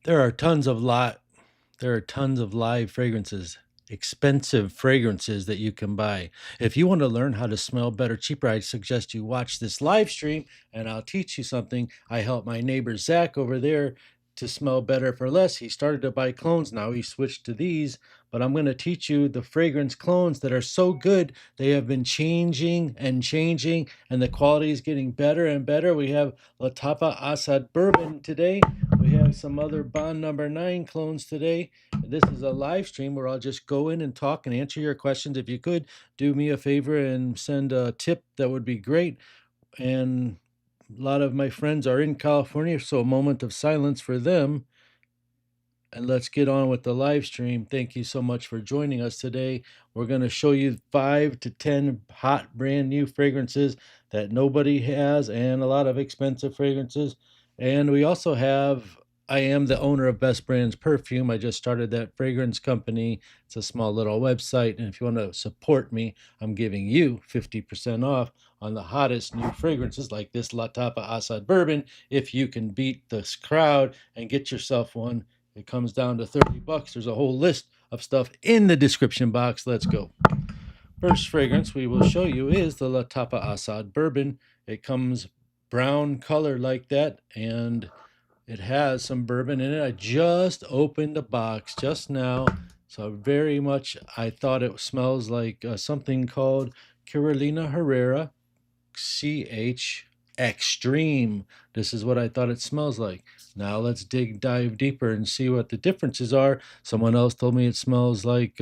There are tons of live fragrances, expensive fragrances that you can buy. If you want to learn how to smell better, cheaper, I suggest you watch this live stream and I'll teach you something. I help my neighbor Zach over there to smell better for less. He started to buy clones. Now he switched to these, but I'm going to teach you the fragrance clones that are so good. They have been changing and changing, and the quality is getting better and better. We have Lattafa Asad Bourbon today. We have some other Bond number 9 clones today. This is a live stream where I'll just go in and talk and answer your questions. If you could do me a favor and send a tip, that would be great. And a lot of my friends are in California, so a moment of silence for them. And let's get on with the live stream. Thank you so much for joining us today. We're going to show you 5 to 10 hot brand new fragrances that nobody has, and a lot of expensive fragrances. And we also have, I am the owner of Best Brands Perfume. I just started that fragrance company. It's a small little website. And if you want to support me, I'm giving you 50% off on the hottest new fragrances like this Lattafa Asad Bourbon. If you can beat this crowd and get yourself one, it comes down to 30 bucks. There's a whole list of stuff in the description box. Let's go. First fragrance we will show you is the Lattafa Asad Bourbon. It comes brown color like that, and it has some bourbon in it. I just opened the box just now, so very much I thought it smells like something called Carolina Herrera CH Extreme. This is what I thought it smells like. Now let's dive deeper and see what the differences are. Someone else told me it smells like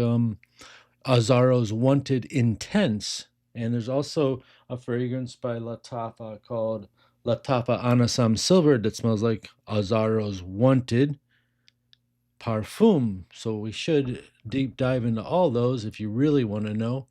Azzaro's Wanted Intense. And there's also a fragrance by Lattafa called Lattafa Anasam Silver that smells like Azzaro's Wanted Parfum. So we should deep dive into all those if you really want to know.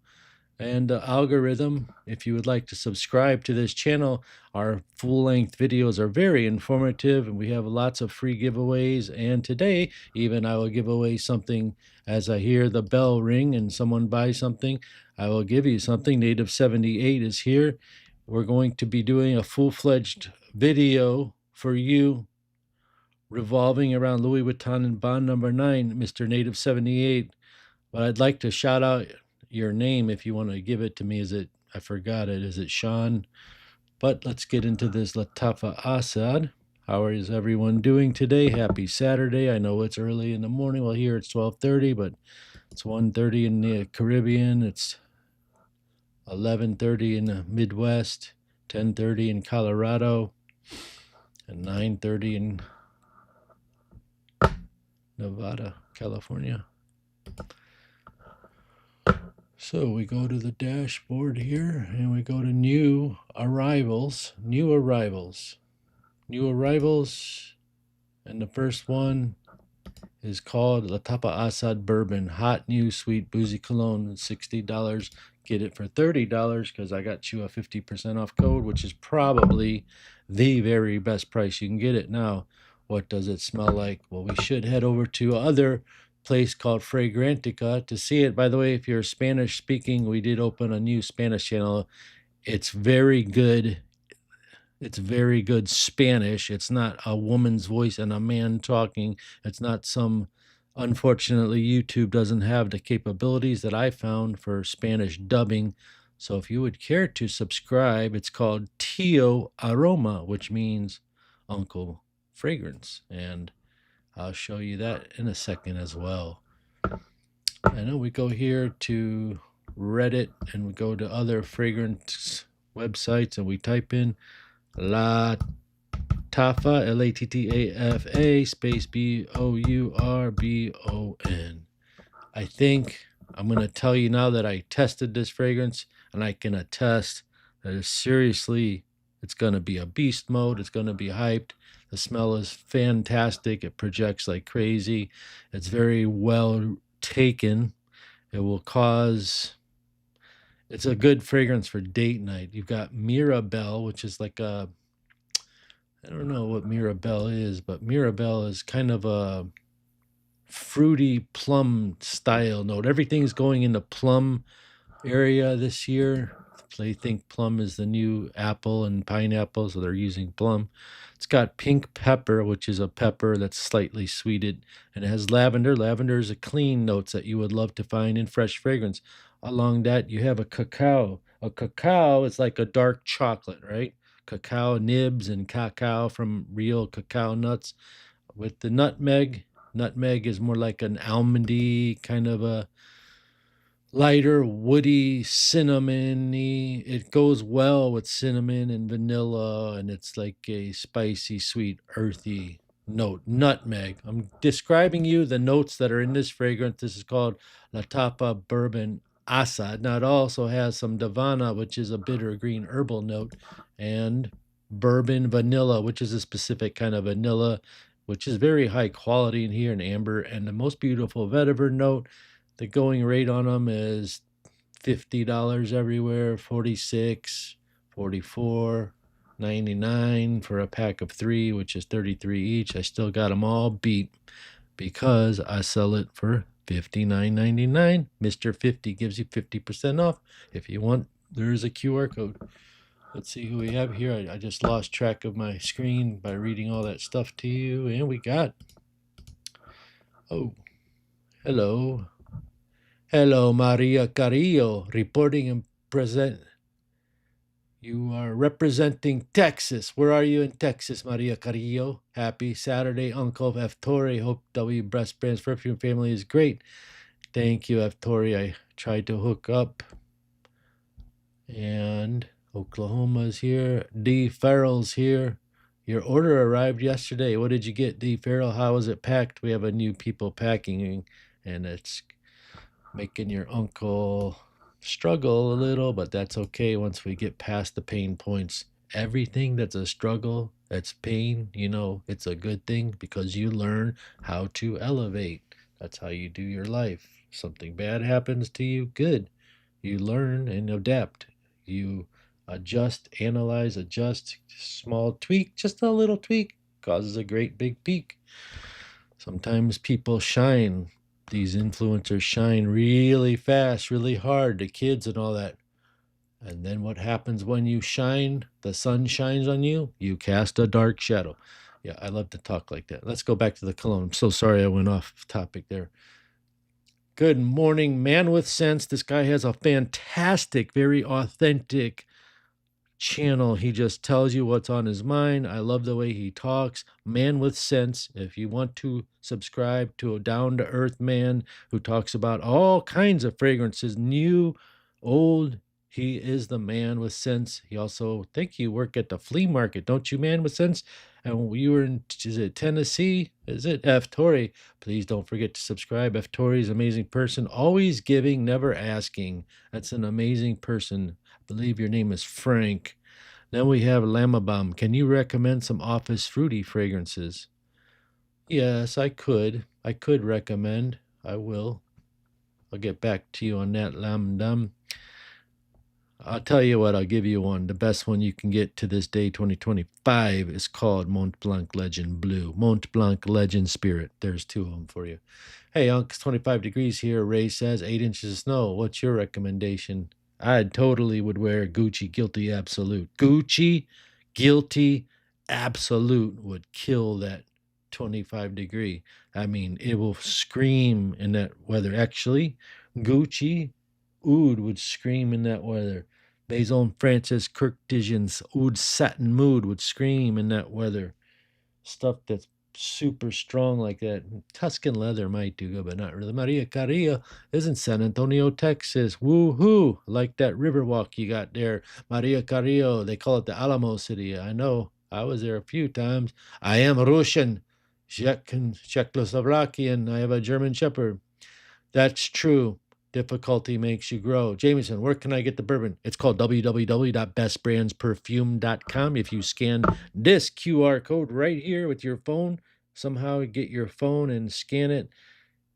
And algorithm, if you would like to subscribe to this channel, our full-length videos are very informative and we have lots of free giveaways. And today, even I will give away something as I hear the bell ring and someone buys something. I will give you something. Native 78 is here. We're going to be doing a full-fledged video for you revolving around Louis Vuitton and Bond number 9, Mr. Native 78. But I'd like to shout out your name if you want to give it to me. Is it, I forgot it, is it Sean? But let's get into this Lattafa Asad. How is everyone doing today? Happy Saturday. I know it's early in the morning. Well, here it's 12:30, but it's 1:30 in the Caribbean. It's 11:30 in the Midwest, 10:30 in Colorado, and 9:30 in Nevada, California. So we go to the dashboard here and we go to new arrivals, and the first one is called Lattafa Asad Bourbon, hot, new, sweet, boozy cologne, $60. Get it for $30 because I got you a 50% off code, which is probably the very best price you can get it. Now, what does it smell like? Well, we should head over to other place called Fragrantica to see it. By the way, if you're Spanish speaking, we did open a new Spanish channel. It's very good. It's very good Spanish. It's not a woman's voice and a man talking. It's not some, unfortunately, YouTube doesn't have the capabilities that I found for Spanish dubbing. So if you would care to subscribe, it's called Tio Aroma, which means Uncle Fragrance. And I'll show you that in a second as well. I know we go here to Reddit and we go to other fragrance websites and we type in Lattafa, Lattafa, space Bourbon. I think I'm going to tell you now that I tested this fragrance and I can attest that seriously, it's going to be a beast mode. It's going to be hyped. The smell is fantastic. It projects like crazy. It's very well taken. It will cause, it's a good fragrance for date night. You've got Mirabelle, which is like a, I don't know what Mirabelle is, but Mirabelle is kind of a fruity plum style note. Everything's going in the plum area this year. They think plum is the new apple and pineapple, so they're using plum. It's got pink pepper, which is a pepper that's slightly sweetened, and it has lavender. Lavender is a clean notes that you would love to find in fresh fragrance. Along that, you have a cacao. A cacao is like a dark chocolate, right? Cacao nibs and cacao from real cacao nuts. With the nutmeg, nutmeg is more like an almondy kind of a lighter, woody, cinnamony. It goes well with cinnamon and vanilla, and it's like a spicy, sweet, earthy note. Nutmeg. I'm describing you the notes that are in this fragrance. This is called Lattafa Bourbon Asad. Now, it also has some Davana, which is a bitter green herbal note, and bourbon vanilla, which is a specific kind of vanilla, which is very high quality in here, and amber, and the most beautiful vetiver note. The going rate on them is $50 everywhere, 46, 44, 99 for a pack of 3, which is 33 each. I still got them all beat because I sell it for $59.99. Mr. 50 gives you 50% off. If you want, there's a QR code. Let's see who we have here. I just lost track of my screen by reading all that stuff to you. And we got, oh, hello. Hello, Maria Carrillo, reporting and present. You are representing Texas. Where are you in Texas, Maria Carrillo? Happy Saturday, Uncle F. Torrey. Hope W. Breast Brands Perfume family is great. Thank you, F. Torrey. I tried to hook up. And Oklahoma's here. D. Farrell's here. Your order arrived yesterday. What did you get, D. Farrell? How was it packed? We have a new people packing, and it's making your uncle struggle a little, but that's okay once we get past the pain points. Everything that's a struggle, that's pain, it's a good thing because you learn how to elevate. That's how you do your life. Something bad happens to you, good. You learn and adapt. You adjust, analyze, adjust. Small tweak, just a little tweak causes a great big peak. Sometimes people shine. These influencers shine really fast, really hard, the kids and all that. And then what happens when you shine, the sun shines on you, you cast a dark shadow. Yeah, I love to talk like that. Let's go back to the cologne. I'm so sorry I went off topic there. Good morning, man with sense. This guy has a fantastic, very authentic channel. He just tells you what's on his mind. I love the way he talks. Man with sense. If you want to subscribe to a down-to-earth man who talks about all kinds of fragrances, new, old, he is the man with sense. He also, think you work at the flea market, don't you, man with sense? And you were in, is it Tennessee? Is it F. Torrey? Please don't forget to subscribe. F. Torrey's an amazing person, always giving, never asking. That's an amazing person. Believe your name is Frank. Then we have Lamabum. Can you recommend some office fruity fragrances? Yes, I could. I could recommend. I will. I'll get back to you on that, Lamdum. I'll tell you what, I'll give you one. The best one you can get to this day, 2025, is called Mont Blanc Legend Blue. Mont Blanc Legend Spirit. There's 2 of them for you. Hey, Unc, it's 25 degrees here. Ray says 8 inches of snow. What's your recommendation? I totally would wear Gucci Guilty Absolute. Gucci Guilty Absolute would kill that 25 degree. I mean, it will scream in that weather. Actually, Gucci Oud would scream in that weather. Maison Francis Kirkdigian's Oud Satin Mood would scream in that weather. Stuff that's super strong like that. Tuscan leather might do good, but not really. Maria Carrillo is in San Antonio, Texas. Woohoo! Like that river walk you got there. Maria Carrillo, they call it the Alamo City. I know. I was there a few times. I am Russian, Czechoslovakian. I have a German Shepherd. That's true. Difficulty makes you grow. Jameson, where can I get the bourbon? It's called www.bestbrandsperfume.com. If you scan this QR code right here with your phone, somehow get your phone and scan it,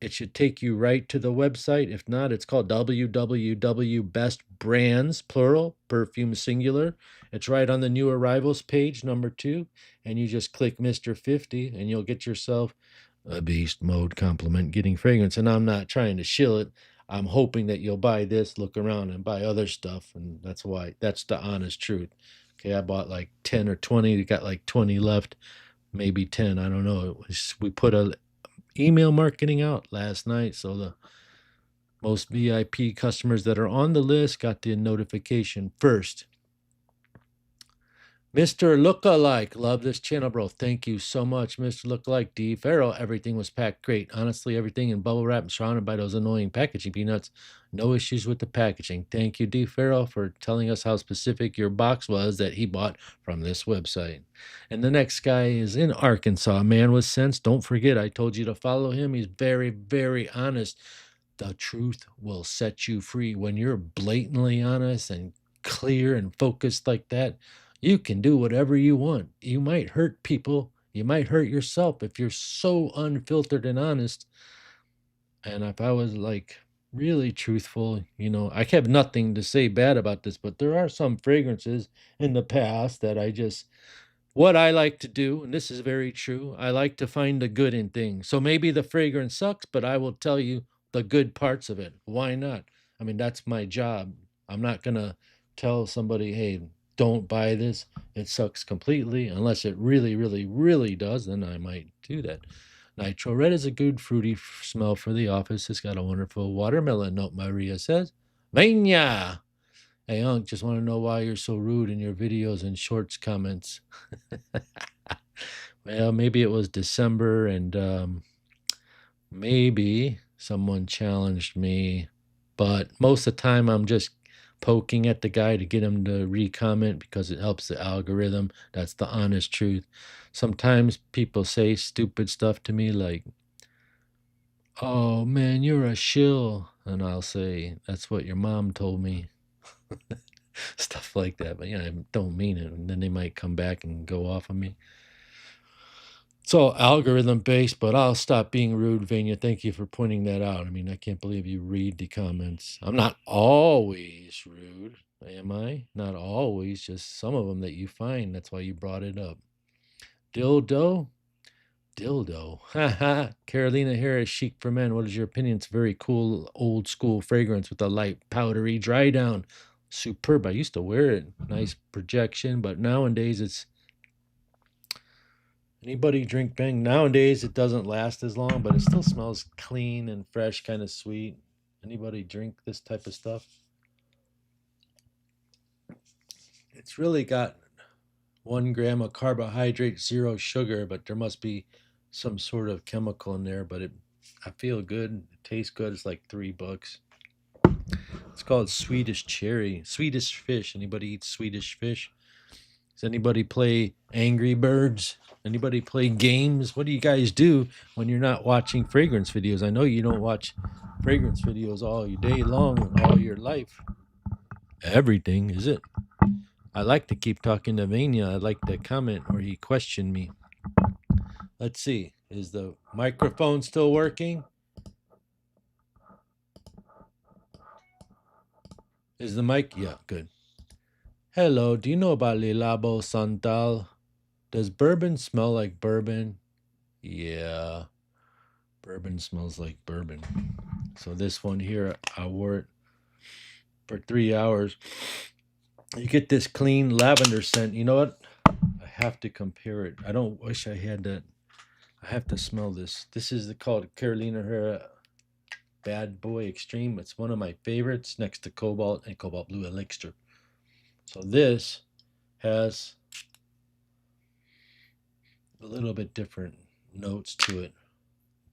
it should take you right to the website. If not, it's called www.bestbrands, plural, perfume singular. It's right on the new arrivals page, number 2, and you just click Mr. 50 and you'll get yourself a beast mode compliment getting fragrance. And I'm not trying to shill it. I'm hoping that you'll buy this, look around, and buy other stuff. And that's why, that's the honest truth. Okay, I bought like 10 or 20. We got like 20 left, maybe 10. I don't know. We put a email marketing out last night. So the most VIP customers that are on the list got the notification first. Mr. Lookalike, love this channel, bro. Thank you so much, Mr. Lookalike. D. Farrell, everything was packed great. Honestly, everything in bubble wrap and surrounded by those annoying packaging peanuts. No issues with the packaging. Thank you, D. Farrell, for telling us how specific your box was that he bought from this website. And the next guy is in Arkansas. A man with sense. Don't forget, I told you to follow him. He's very, very honest. The truth will set you free. When you're blatantly honest and clear and focused like that, you can do whatever you want. You might hurt people. You might hurt yourself if you're so unfiltered and honest. And if I was like really truthful, I have nothing to say bad about this, but there are some fragrances in the past that what I like to do, and this is very true, I like to find the good in things. So maybe the fragrance sucks, but I will tell you the good parts of it. Why not? I mean, that's my job. I'm not going to tell somebody, hey, don't buy this. It sucks completely. Unless it really, really, really does, then I might do that. Nitro Red is a good fruity smell for the office. It's got a wonderful watermelon note, Maria says. Vanya! Hey, Unc, just want to know why you're so rude in your videos and shorts comments. Well, maybe it was December and maybe someone challenged me, but most of the time I'm just poking at the guy to get him to re-comment because it helps the algorithm. That's the honest truth. Sometimes people say stupid stuff to me like, oh man, you're a shill. And I'll say, that's what your mom told me. Stuff like that. But I don't mean it. And then they might come back and go off on me. It's all algorithm based, but I'll stop being rude, Vanya. Thank you for pointing that out. I mean, I can't believe you read the comments. I'm not always rude, am I? Not always, just some of them that you find. That's why you brought it up. Dildo? Haha. Carolina Harris, Chic for Men. What is your opinion? It's a very cool, old school fragrance with a light, powdery dry down. Superb. I used to wear it. Nice projection, but nowadays it's... Anybody drink Bang? Nowadays it doesn't last as long, but it still smells clean and fresh, kind of sweet. Anybody drink this type of stuff? It's really got 1 gram of carbohydrate, 0 sugar, but there must be some sort of chemical in there. But I feel good. It tastes good. It's like $3. It's called Swedish Cherry. Swedish Fish. Anybody eat Swedish Fish? Does anybody play Angry Birds? Anybody play games? What do you guys do when you're not watching fragrance videos? I know you don't watch fragrance videos all your day long and all your life. Everything, is it? I like to keep talking to Vanya. I like the comment where he questioned me. Let's see. Is the microphone still working? Is the mic? Yeah, good. Hello, do you know about Lilabo Santal? Does bourbon smell like bourbon? Yeah, bourbon smells like bourbon. So this one here, I wore it for 3 hours. You get this clean lavender scent. You know what? I have to compare it. I don't wish I had that. I have to smell this. This is called Carolina Herrera Bad Boy Extreme. It's one of my favorites next to Cobalt and Cobalt Blue Elixir. So this has a little bit different notes to it.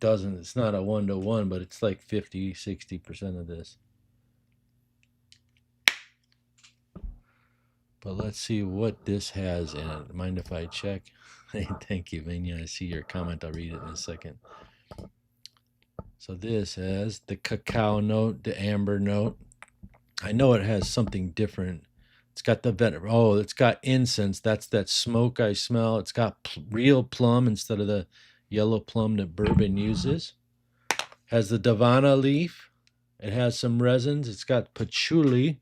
It's not a 1-to-1, but it's like 50-60% of this. But let's see what this has in it. Mind if I check? Thank you, Vanya. I see your comment. I'll read it in a second. So this has the cacao note, the amber note. I know it has something different. It's got it's got incense. That's that smoke I smell. It's got real plum instead of the yellow plum that bourbon uses. Has the Davana leaf. It has some resins. It's got patchouli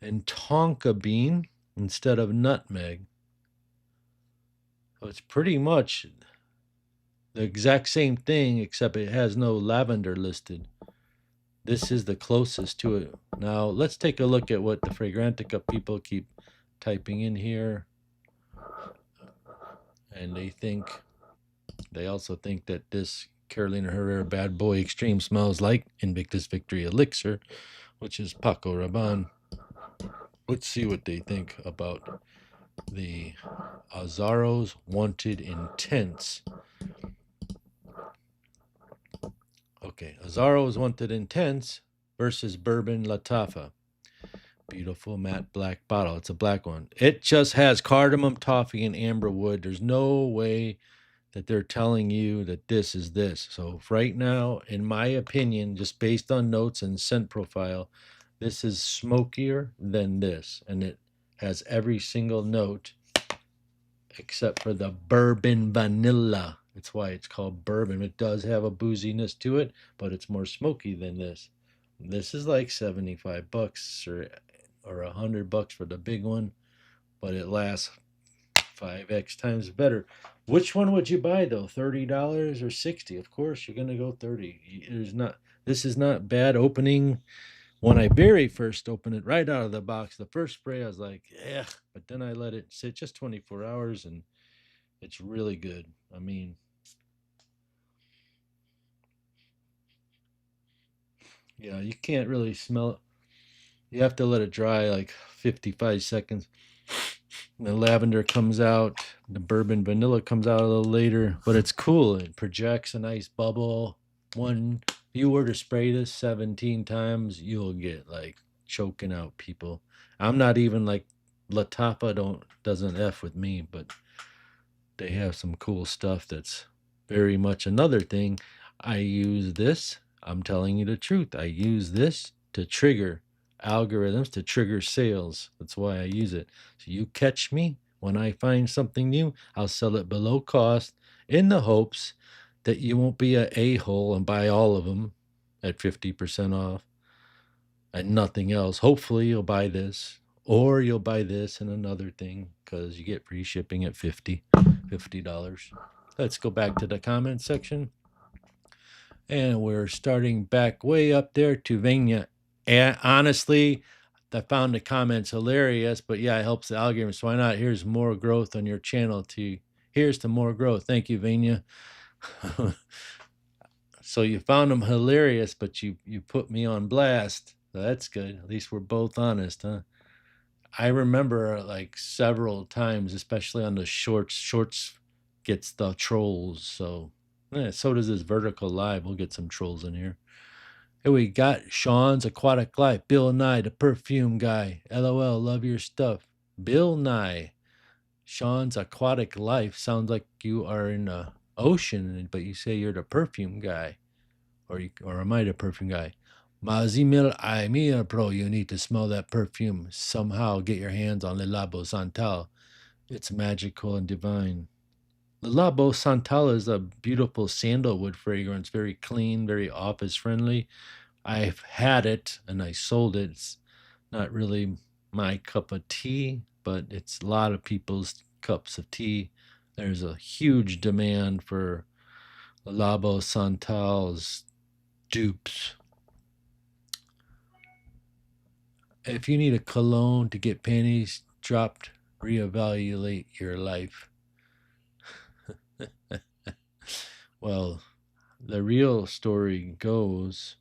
and tonka bean instead of nutmeg. So it's pretty much the exact same thing, except it has no lavender listed. This is the closest to it. Now, let's take a look at what the Fragrantica people keep typing in here. And they also think that this Carolina Herrera Bad Boy Extreme smells like Invictus Victory Elixir, which is Paco Rabanne. Let's see what they think about the Azaro's Wanted Intense. Okay, Azaro's Wanted Intense versus Bourbon Lattafa. Beautiful matte black bottle. It's a black one. It just has cardamom, toffee, and amber wood. There's no way that they're telling you that this is this. So right now, in my opinion, just based on notes and scent profile, this is smokier than this. And it has every single note except for the bourbon vanilla. That's why it's called bourbon. It does have a booziness to it, but it's more smoky than this. This is like $75 or $100 for the big one, but it lasts 5x times better. Which one would you buy though? $30 or 60? Of course, you're gonna go 30. This is not bad opening. When I very first opened it right out of the box, the first spray, I was like, yeah, but then I let it sit just 24 hours and it's really good. I mean, yeah, you can't really smell it. You have to let it dry like 55 seconds. The lavender comes out, the bourbon vanilla comes out a little later, but it's cool. It projects a nice bubble. If you were to spray this 17 times, you'll get like choking out people. I'm not even like Lattafa doesn't F with me, but they have some cool stuff that's very much another thing. I use this. I'm telling you the truth. I use this to trigger algorithms, to trigger sales. That's why I use it. So you catch me when I find something new, I'll sell it below cost in the hopes that you won't be a a-hole and buy all of them at 50% off and nothing else. Hopefully you'll buy this or you'll buy this and another thing because you get free shipping at $50. Let's go back to the comment section. And we're starting back way up there to Venya. And honestly, I found the comments hilarious, but yeah, it helps the algorithm. So why not? Here's more growth on your channel. Here's to more growth. Thank you, Venya. So you found them hilarious, but you put me on blast. So that's good. At least we're both honest, huh? I remember like several times, especially on the shorts. Shorts gets the trolls. So yeah, so does this vertical live. We'll get some trolls in here. Here we got Sean's Aquatic Life. Bill Nye, the perfume guy. LOL, love your stuff. Bill Nye. Sean's Aquatic Life sounds like you are in the ocean, but you say you're the perfume guy. Or am I the perfume guy? Mazimil Aimia Pro, you need to smell that perfume. Somehow get your hands on Le Labo Santal. It's magical and divine. Le Labo Santal is a beautiful sandalwood fragrance, very clean, very office friendly. I've had it and I sold it. It's not really my cup of tea, but it's a lot of people's cups of tea. There's a huge demand for Le Labo Santal's dupes. If you need a cologne to get panties dropped, reevaluate your life. Well, the real story goes,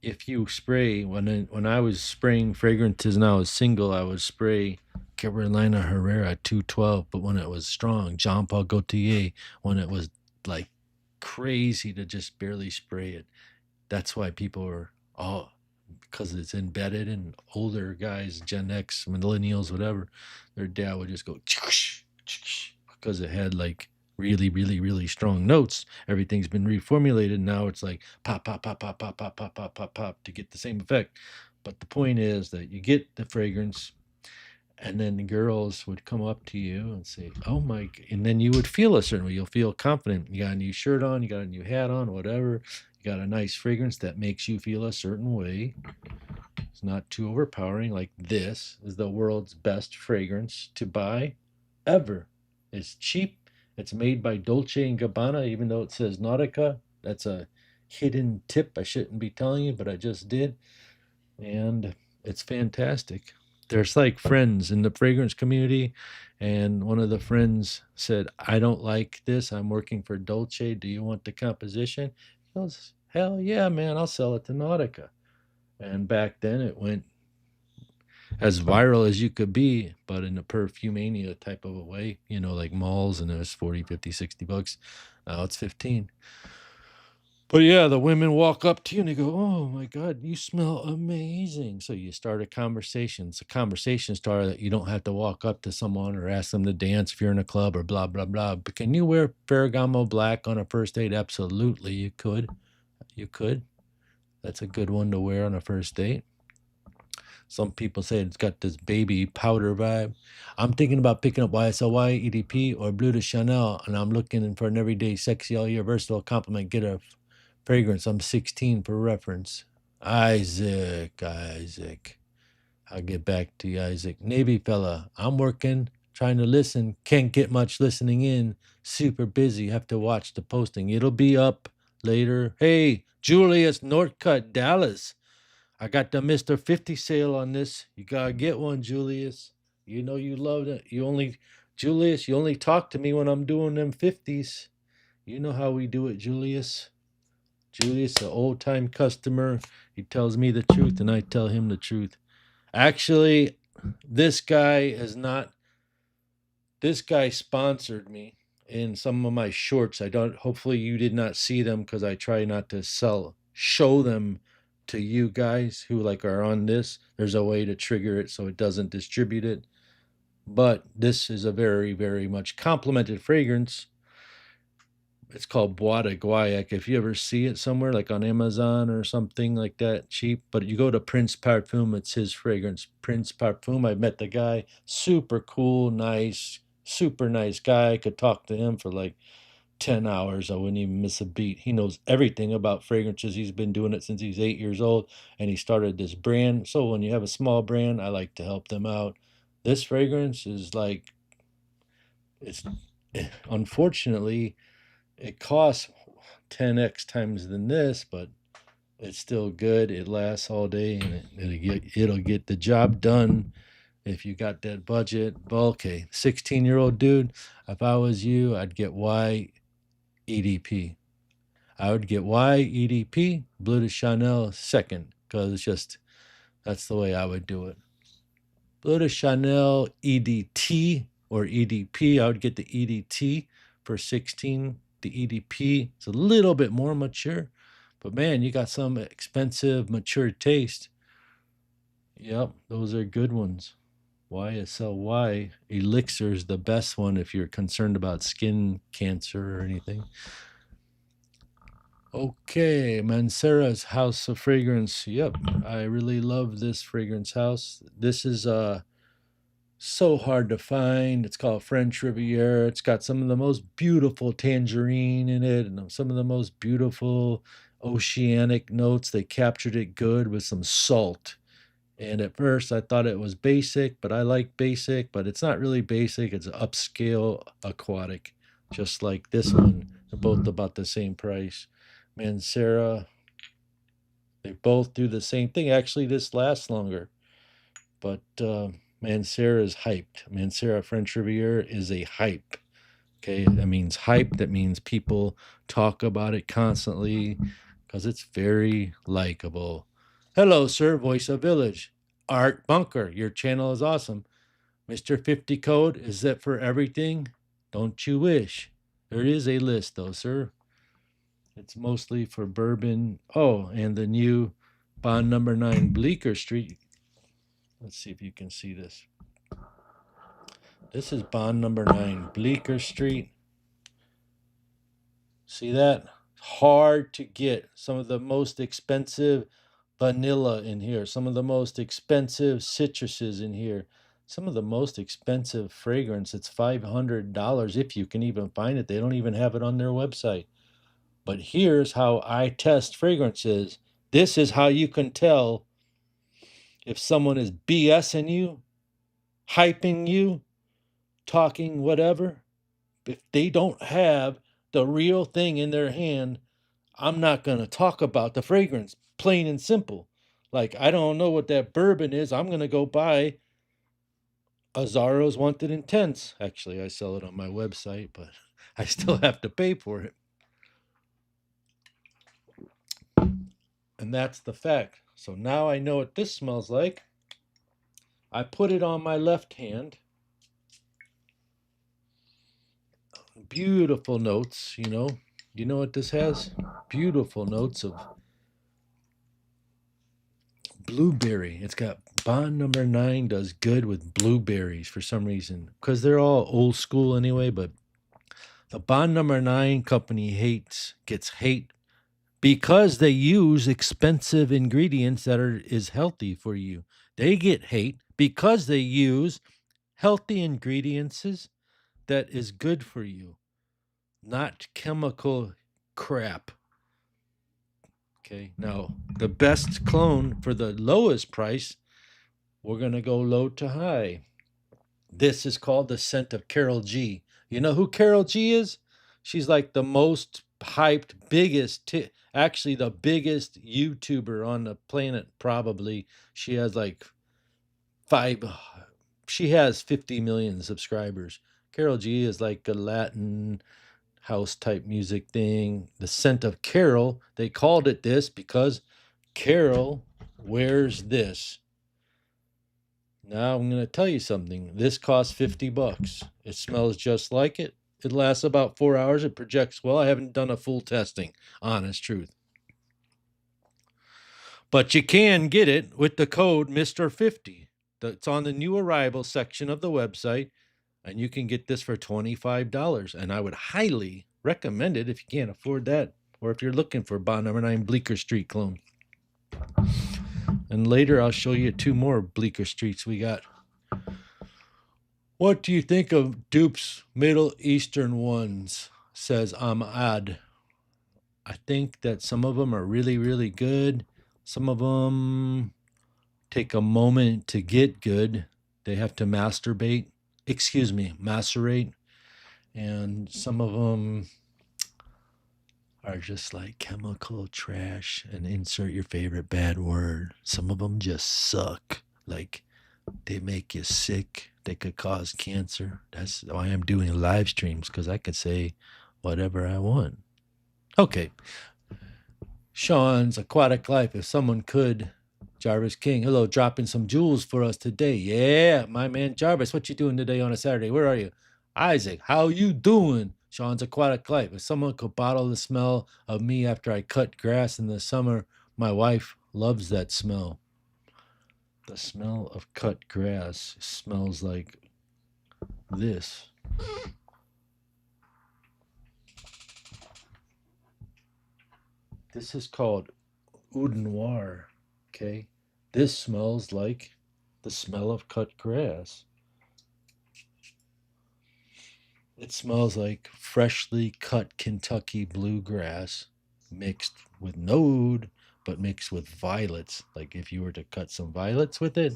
if you spray, when I was spraying fragrances and I was single, I would spray Carolina Herrera 212, but when it was strong, Jean Paul Gaultier, when it was like crazy to just barely spray it. That's why people were all, because it's embedded in older guys, Gen X, millennials, whatever, their dad would just go because it had like really, really, really strong notes. Everything's been reformulated. Now it's like pop, pop, pop, pop, pop, pop, pop, pop, pop, pop to get the same effect. But the point is that you get the fragrance, and then the girls would come up to you and say, "Oh my!" And then you would feel a certain way. You'll feel confident. You got a new shirt on, you got a new hat on, whatever. You got a nice fragrance that makes you feel a certain way. It's not too overpowering. Like this is the world's best fragrance to buy ever. It's cheap. It's made by Dolce and Gabbana, even though it says Nautica. That's a hidden tip I shouldn't be telling you, but I just did. And it's fantastic. There's like friends in the fragrance community, and one of the friends said, I don't like this. I'm working for Dolce. Do you want the composition? He goes, hell yeah, man, I'll sell it to Nautica. And back then it went as viral as you could be, but in a perfumania type of a way, like malls, and it was 40, 50, 60 bucks. Now it's 15. But yeah, the women walk up to you and they go, oh my God, you smell amazing. So you start a conversation. It's a conversation starter that you don't have to walk up to someone or ask them to dance if you're in a club or blah, blah, blah. But can you wear Ferragamo black on a first date? Absolutely, you could. You could. That's a good one to wear on a first date. Some people say it's got this baby powder vibe. I'm thinking about picking up YSLY, EDP, or Bleu de Chanel, and I'm looking for an everyday, sexy, all year, versatile compliment. Get a fragrance. I'm 16 for reference. Isaac. I'll get back to you, Isaac. Navy fella, I'm working, trying to listen. Can't get much listening in. Super busy. Have to watch the posting. It'll be up later. Hey, Julius Northcutt, Dallas. I got the Mr. 50 sale on this. You gotta get one, Julius. You know you love it. Julius, you only talk to me when I'm doing them 50s. You know how we do it, Julius. Julius, an old time customer. He tells me the truth and I tell him the truth. Actually, this guy is not, this guy sponsored me in some of my shorts. Hopefully you did not see them because I try not to show them to you guys who are on this. There's a way to trigger it so it doesn't distribute it. But this is a very, very much complimented fragrance. It's called Bois de Gaillac. If you ever see it somewhere, like on Amazon or something like that, cheap. But you go to Prince Parfum, it's his fragrance. Prince Parfum, I met the guy. Super cool, nice, super nice guy. I could talk to him for 10 hours. I wouldn't even miss a beat. He knows everything about fragrances. He's been doing it since he's 8 years old, and he started this brand. So when you have a small brand, I like to help them out. This fragrance is it's unfortunately, it costs 10x times than this, but it's still good. It lasts all day, and it'll get the job done if you got that budget. Well, okay, 16-year-old dude, if I was you, I'd get EDP. I would get EDP, Bleu de Chanel second, because that's the way I would do it. Bleu de Chanel EDT or EDP, I would get the EDT for 16. The EDP is a little bit more mature, but man, you got some expensive, mature taste. Yep, those are good ones. YSLY Elixir is the best one if you're concerned about skin cancer or anything. Okay, Mancera's House of Fragrance. Yep, I really love this fragrance house. This is so hard to find. It's called French Riviera. It's got some of the most beautiful tangerine in it and some of the most beautiful oceanic notes. They captured it good with some salt. And at first I thought it was basic, but I like basic, but it's not really basic. It's upscale aquatic, just like this one. They're both about the same price. Mancera, they both do the same thing. Actually, this lasts longer, but Mancera is hyped. Mancera French Riviera is a hype. Okay, that means hype. That means people talk about it constantly because it's very likable. Hello, sir, Voice of Village. Art Bunker, your channel is awesome. Mr. 50 code, is that for everything? Don't you wish? There is a list, though, sir. It's mostly for bourbon. Oh, and the new Bond number 9 Bleecker Street. Let's see if you can see this. This is Bond number 9 Bleecker Street. See that? Hard to get. Some of the most expensive vanilla in here. Some of the most expensive citruses in here. Some of the most expensive fragrance. It's $500 if you can even find it. They don't even have it on their website. But here's how I test fragrances. This is how you can tell if someone is BSing you, hyping you, talking whatever. If they don't have the real thing in their hand, I'm not going to talk about the fragrance, plain and simple. Like, I don't know what that bourbon is. I'm going to go buy Azzaro's Wanted Intense. Actually, I sell it on my website, but I still have to pay for it. And that's the fact. So now I know what this smells like. I put it on my left hand. Beautiful notes, you know. You know what this has? Beautiful notes of blueberry. It's got Bond number 9 does good with blueberries for some reason. Because they're all old school anyway, but the Bond number 9 company gets hate because they use expensive ingredients that is healthy for you. They get hate because they use healthy ingredients that is good for you, not chemical crap. Okay, now the best clone for the lowest price, we're going to go low to high. This is called the scent of Carol G. You know who Carol G is? She's like the most hyped, actually the biggest YouTuber on the planet, probably. She has like five, she has 50 million subscribers. Carol G is like a Latin house type music thing. The scent of Carol, they called it this because Carol wears this. Now I'm going to tell you something. This costs $50. It smells just like it. It lasts about 4 hours. It projects well. I haven't done a full testing, honest truth. But you can get it with the code Mr. 50. That's on the new arrival section of the website. And you can get this for $25. And I would highly recommend it if you can't afford that, or if you're looking for Bond number 9 Bleecker Street clone. And later I'll show you 2 more Bleecker Streets we got. What do you think of Dupes Middle Eastern ones? Says Ahmad. I think that some of them are really, really good. Some of them take a moment to get good. They have to macerate. And some of them are just like chemical trash, and insert your favorite bad word. Some of them just suck. Like, they make you sick. They could cause cancer. That's why I'm doing live streams, because I can say whatever I want. Okay. Sean's Aquatic Life. If someone could, Jarvis King. Hello, dropping some jewels for us today. Yeah, my man Jarvis. What you doing today on a Saturday? Where are you? Isaac, how you doing? Sean's Aquatic Life. If someone could bottle the smell of me after I cut grass in the summer, my wife loves that smell. The smell of cut grass smells like this. This is called Oud Noir. Okay. This smells like the smell of cut grass. It smells like freshly cut Kentucky bluegrass mixed with no oud, but mixed with violets. Like if you were to cut some violets with it.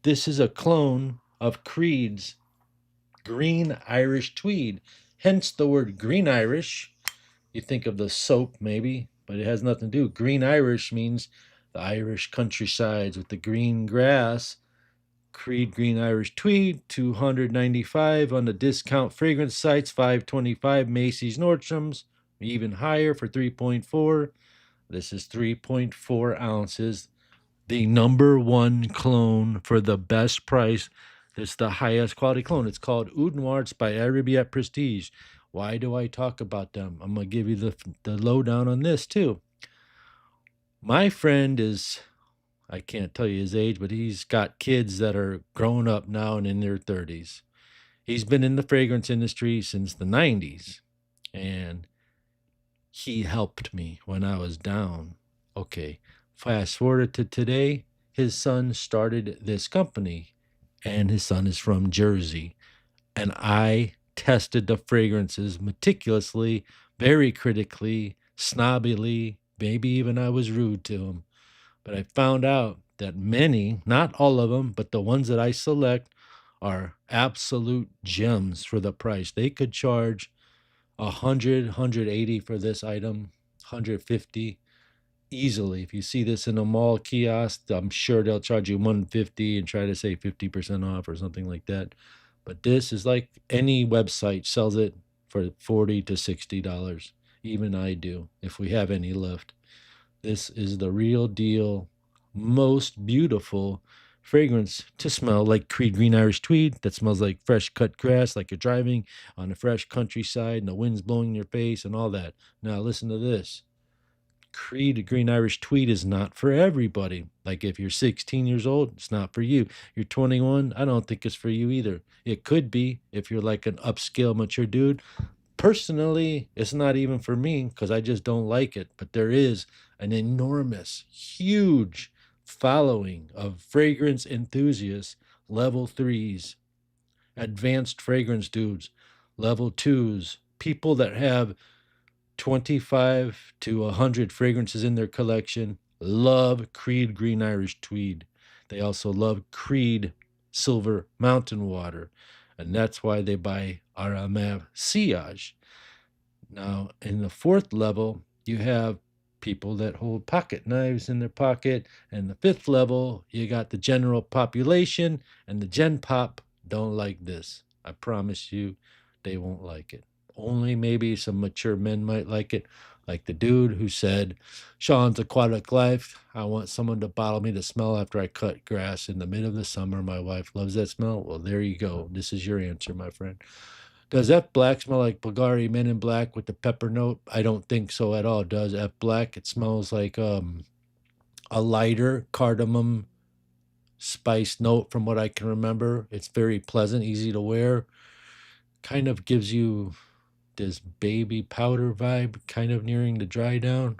This is a clone of Creed's Green Irish Tweed. Hence the word Green Irish. You think of the soap maybe, but it has nothing to do. Green Irish means the Irish countrysides with the green grass. Creed Green Irish Tweed, $295 on the discount fragrance sites, $525 Macy's, Nordstrom's, even higher for 3.4. This is 3.4 ounces. The number 1 clone for the best price. It's the highest quality clone. It's called Oud Noir. It's by Arabiat Prestige. Why do I talk about them? I'm going to give you the lowdown on this too. My friend is, I can't tell you his age, but he's got kids that are grown up now and in their 30s. He's been in the fragrance industry since the 90s, and he helped me when I was down. Okay, fast forward to today, his son started this company, and his son is from Jersey, and I tested the fragrances meticulously, very critically, snobbily, maybe even I was rude to him. But I found out that many, not all of them, but the ones that I select are absolute gems for the price. They could charge 180 for this item, 150 easily. If you see this in a mall kiosk, I'm sure they'll charge you 150 and try to say 50% off or something like that. But this is like any website sells it for 40 to $60. Even I do, if we have any left. This is the real deal, most beautiful fragrance to smell like Creed Green Irish Tweed that smells like fresh cut grass, like you're driving on a fresh countryside and the wind's blowing in your face and all that. Now, listen to this. Creed Green Irish Tweed is not for everybody. Like if you're 16 years old, it's not for you. You're 21, I don't think it's for you either. It could be if you're like an upscale, mature dude. Personally, it's not even for me because I just don't like it. But there is an enormous, huge following of fragrance enthusiasts, level threes, advanced fragrance dudes, level twos, people that have 25 to 100 fragrances in their collection, love Creed Green Irish Tweed. They also love Creed Silver Mountain Water. And that's why they buy Aramav Sillage. Now, in the fourth level, you have people that hold pocket knives in their pocket. And the fifth level, you got the general population, and the Gen Pop don't like this. I promise you, they won't like it. Only maybe some mature men might like it, like the dude who said, Sean's Aquatic Life, I want someone to bottle me the smell after I cut grass in the mid of the summer. My wife loves that smell. Well, there you go. This is your answer, my friend. Does F Black smell like Bulgari Men in Black with the pepper note? I don't think so at all. Does F Black? It smells like a lighter cardamom spice note from what I can remember. It's very pleasant, easy to wear. Kind of gives you this baby powder vibe, kind of nearing the dry down.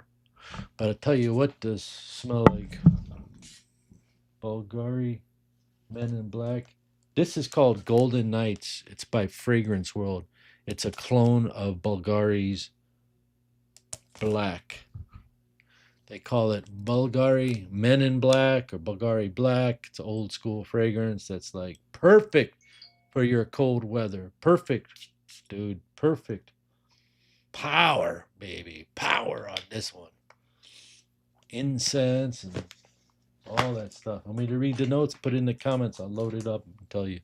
But I'll tell you what does smell like Bulgari Men in Black. This is called Golden Nights. It's by Fragrance World. It's a clone of Bulgari's Black. They call it Bulgari Men in Black or Bulgari Black. It's an old school fragrance that's like perfect for your cold weather. Perfect, dude. Perfect. Power, baby. Power on this one. Incense and all that stuff. Want me to read the notes? Put it in the comments. I'll load it up and tell you.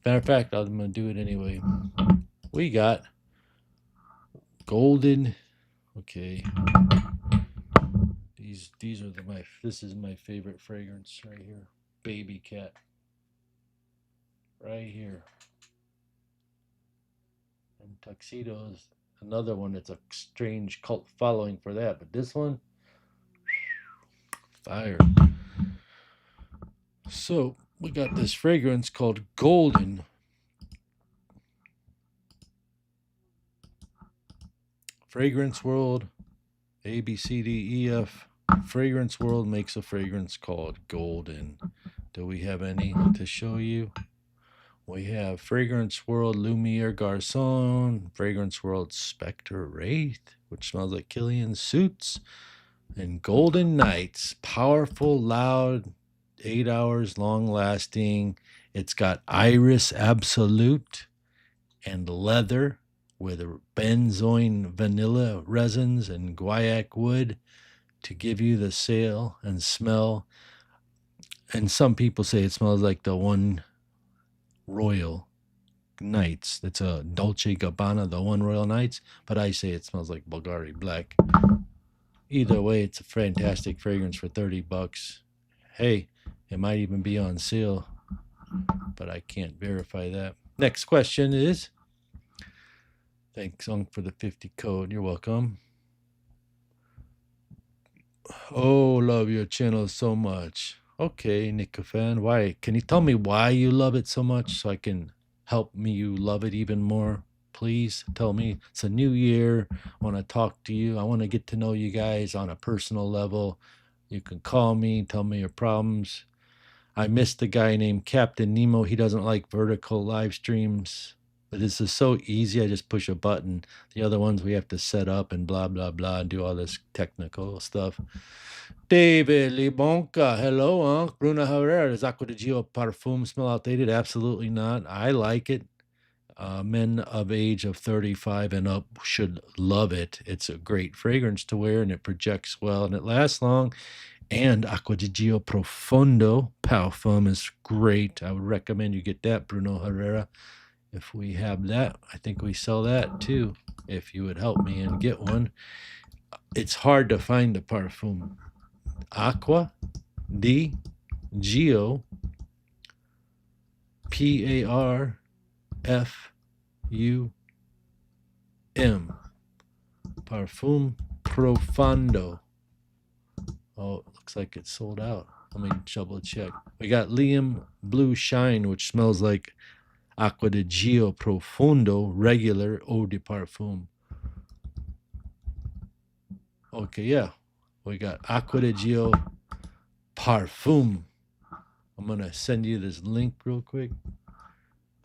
Matter of fact, I'm going to do it anyway. We got golden. Okay. These are this is my favorite fragrance right here. Baby Cat. Right here. And Tuxedo's another one that's a strange cult following for that. But this one, fire. So we got this fragrance called Golden. Fragrance World, A, B, C, D, E, F. Fragrance World makes a fragrance called Golden. Do we have any to show you? We have Fragrance World Lumiere Garçon, Fragrance World Spectre Wraith, which smells like Killian Suits, and Golden Nights, powerful, loud, 8 hours, long lasting. It's got Iris Absolute and leather with benzoin vanilla resins and guaiac wood to give you the sail and smell. And some people say it smells like the one Royal Nights. That's a Dolce Gabbana, the one Royal Nights, but I say it smells like Bulgari Black. Either way, it's a fantastic fragrance for $30. Hey, it might even be on sale, but I can't verify that. Next question is, thanks, Unc, for the 50 code. You're welcome. Oh, love your channel so much. Okay, Nick fan. Why? Can you tell me why you love it so much so I can help me you love it even more? Please tell me. It's a new year. I want to talk to you. I want to get to know you guys on a personal level. You can call me, tell me your problems. I missed a guy named Captain Nemo. He doesn't like vertical live streams. But this is so easy. I just push a button. The other ones we have to set up and blah, blah, blah, and do all this technical stuff. David Libonka. Hello, Unc. Bruna Herrera. Does Acqua di Gio Parfum smell outdated? Absolutely not. I like it. Men of age of 35 and up should love it. It's a great fragrance to wear, and it projects well, and it lasts long. And Acqua di Gio Profondo Parfum is great. I would recommend you get that, Bruno Herrera. If we have that, I think we sell that too. If you would help me and get one. It's hard to find the parfum. Acqua di Gio Parfum. Parfum Profondo. Oh, it looks like it's sold out. Let me double check. We got Liam Blue Shine, which smells like Acqua di Gio Profondo regular eau de parfum. Okay, yeah. We got Acqua di Gio Parfum. I'm going to send you this link real quick.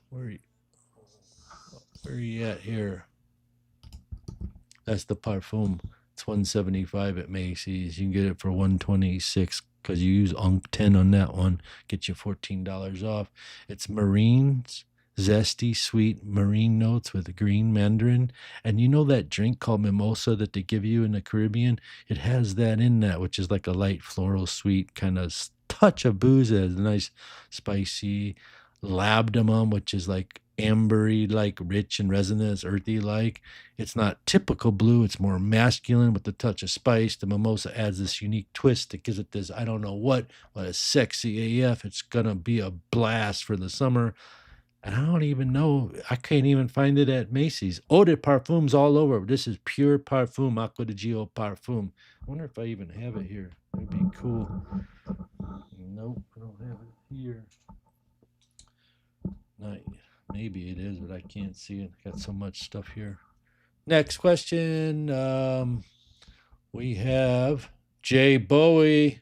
Where are you at here? That's the parfum. It's $175 at Macy's. You can get it for $126 because you use UNC 10 on that one. Get you $14 off. It's marines, zesty, sweet marine notes with green mandarin. And you know that drink called mimosa that they give you in the Caribbean? It has that in that, which is like a light floral sweet kind of touch of booze. It has a nice spicy labdanum, which is like ambery, like rich and resinous, earthy like. It's not typical blue. It's more masculine with a touch of spice. The mimosa adds this unique twist that gives it this, I don't know what, but it's sexy AF. It's going to be a blast for the summer. And I don't even know. I can't even find it at Macy's. Eau de parfums all over. This is pure parfum, Acqua di Gio Parfum. I wonder if I even have it here. It'd be cool. Nope, I don't have it here. Not, maybe it is, but I can't see it. Got so much stuff here. Next question. We have Jay Bowie,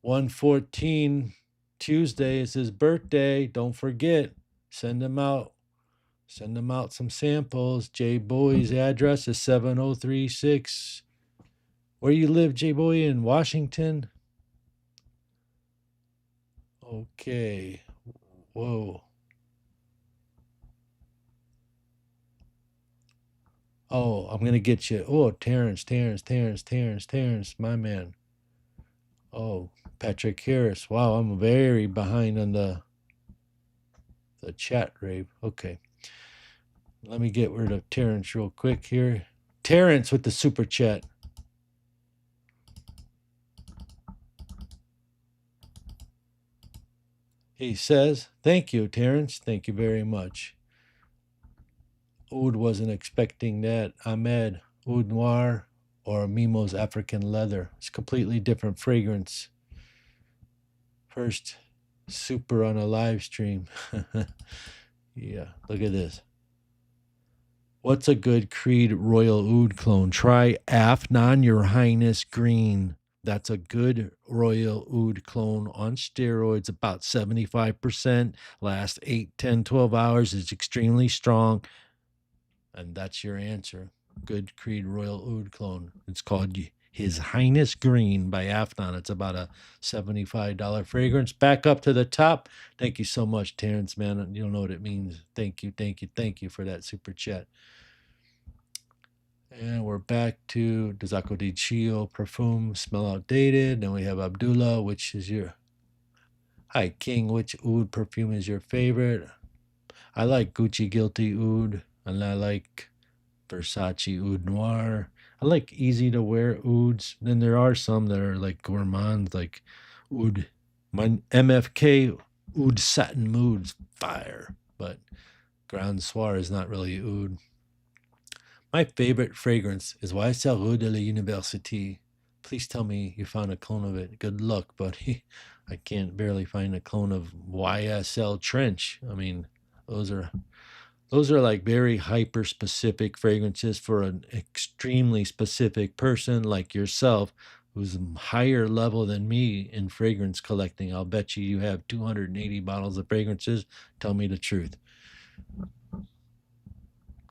114 Tuesday is his birthday. Don't forget, send him out. Send him out some samples. Jay Bowie's address is 7036. Where you live, Jay Bowie? In Washington? Okay. Whoa. Oh, I'm going to get you. Oh, Terrence, my man. Oh, Patrick Harris. Wow, I'm very behind on the chat rave. Okay. Let me get rid of Terrence real quick here. Terrence with the super chat. He says, thank you, Terrence. Thank you very much. Oud wasn't expecting that. Ahmed, Oud Noir or Mimo's African Leather. It's a completely different fragrance. First super on a live stream. Yeah, look at this. What's a good Creed Royal Oud clone? Try Afnan Your Highness Green. That's a good Royal Oud clone on steroids, about 75%. Lasts 8, 10, 12 hours. It's extremely strong. And that's your answer. Good Creed Royal Oud clone. It's called His Highness Green by Afnan. It's about a $75 fragrance. Back up to the top. Thank you so much, Terrence, man. You don't know what it means. Thank you for that super chat. And we're back to Does Acqua di Gio Parfum smell outdated? Then we have Abdullah, which is your... Hi, King. Which oud perfume is your favorite? I like Gucci Guilty Oud. And I like Versace Oud Noir. I like easy to wear ouds. Then there are some that are like gourmands, like Oud. My MFK Oud Satin Mood's fire. But Grand Soir is not really oud. My favorite fragrance is YSL Rue de la Université. Please tell me you found a clone of it. Good luck, buddy. I can't barely find a clone of YSL Trench. I mean, those are like very hyper specific fragrances for an extremely specific person like yourself who's higher level than me in fragrance collecting. I'll bet you have 280 bottles of fragrances. Tell me the truth.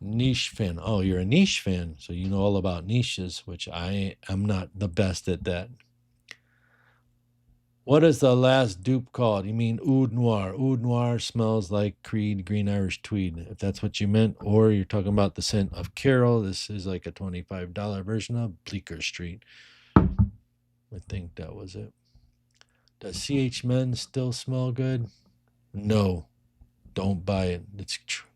Niche fan. Oh, you're a niche fan. So you know all about niches, which I am not the best at that. What is the last dupe called? You mean Oud Noir. Oud Noir smells like Creed Green Irish Tweed, if that's what you meant. Or you're talking about the scent of Carol. This is like a $25 version of Bleecker Street. I think that was it. Does CH Men still smell good? No. Don't buy it.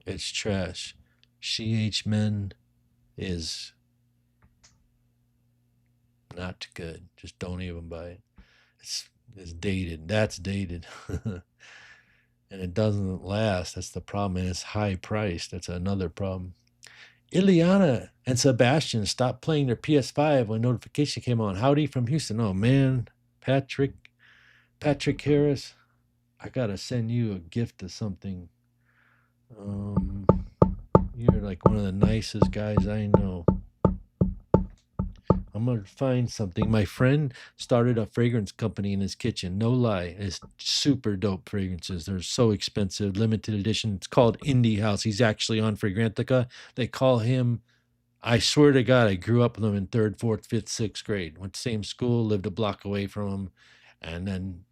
It's trash. CH Men is not good. Just don't even buy it. It's dated. That's dated. And it doesn't last. That's the problem. And it's high priced. That's another problem. Ileana and Sebastian stopped playing their PS5 when notification came on. Howdy from Houston. Oh man, Patrick Harris, I gotta send you a gift of something. You're like one of the nicest guys I know. I'm gonna find something. My friend started a fragrance company in his kitchen. No lie, it's super dope fragrances. They're so expensive, limited edition. It's called Indie House. He's actually on Fragrantica. They call him. I swear to God, I grew up with him in third, fourth, fifth, sixth grade. Went to the same school, lived a block away from him, and then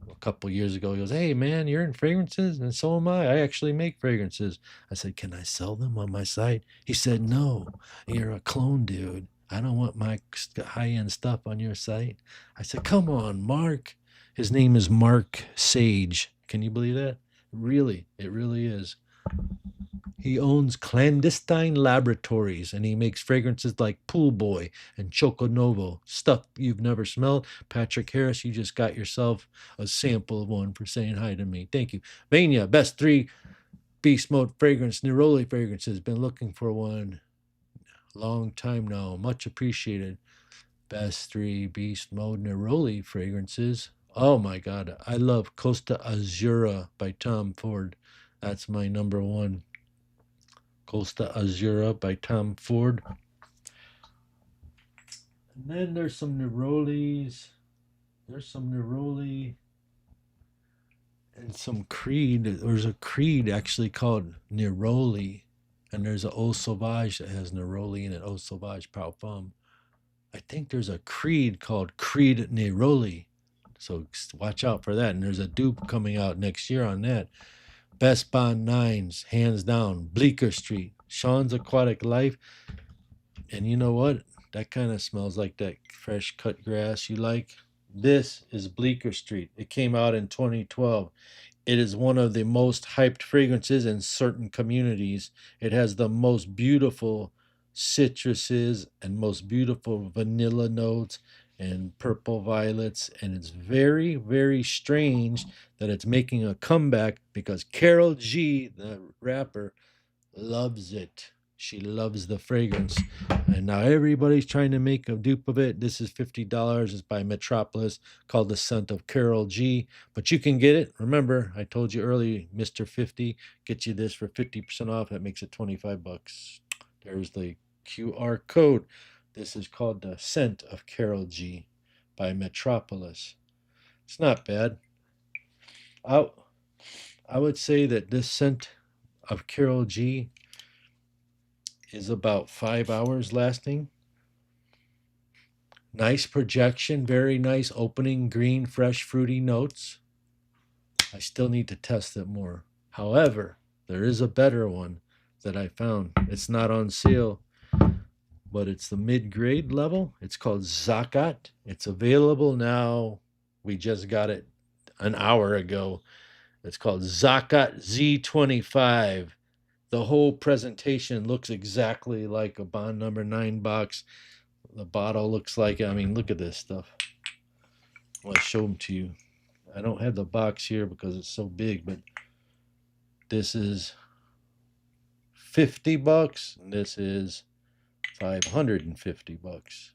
a couple years ago, he goes, "Hey man, you're in fragrances, and so am I. I actually make fragrances." I said, "Can I sell them on my site?" He said, "No, you're a clone, dude. I don't want my high-end stuff on your site." I said, "Come on, Mark." His name is Mark Sage. Can you believe that? Really, it really is. He owns Clandestine Laboratories, and he makes fragrances like Pool Boy and Choco Novo, stuff you've never smelled. Patrick Harris, you just got yourself a sample of one for saying hi to me. Thank you. Vania, best 3 beast mode fragrance, Neroli fragrances. Been looking for one long time now. Much appreciated. Best 3 beast mode Neroli fragrances. Oh my God, I love Costa Azura by Tom Ford. That's my number one. Costa Azura by Tom Ford. And then there's some Nerolis. There's some Neroli and some Creed. There's a Creed actually called Neroli. And there's a Eau Sauvage that has Neroli in it, Eau Sauvage Parfum. I think there's a Creed called Creed Neroli. So watch out for that. And there's a dupe coming out next year on that. Best Bond 9s, hands down. Bleecker Street. Sean's Aquatic Life. And you know what? That kind of smells like that fresh cut grass you like. This is Bleecker Street. It came out in 2012. It is one of the most hyped fragrances in certain communities. It has the most beautiful citruses and most beautiful vanilla notes and purple violets. And it's very, very strange that it's making a comeback because Carol G, the rapper, loves it. She loves the fragrance. And now everybody's trying to make a dupe of it. This is $50. It's by Metropolis, called The Scent of Carol G. But you can get it. Remember, I told you earlier, Mr. 50 gets you this for 50% off. That makes it 25 bucks. There's the QR code. This is called The Scent of Carol G by Metropolis. It's not bad. I would say that this scent of Carol G is about 5 hours lasting. Nice projection, very nice opening, green, fresh, fruity notes. I still need to test it more. However, there is a better one that I found. It's not on sale, but it's the mid-grade level. It's called Zakat. It's available now. We just got it an hour ago. It's called Zakat Z25. The whole presentation looks exactly like a Bond number 9 box. The bottle looks like, I mean, look at this stuff. I want to show them to you. I don't have the box here because it's so big, but this is 50 bucks. And this is 550 bucks.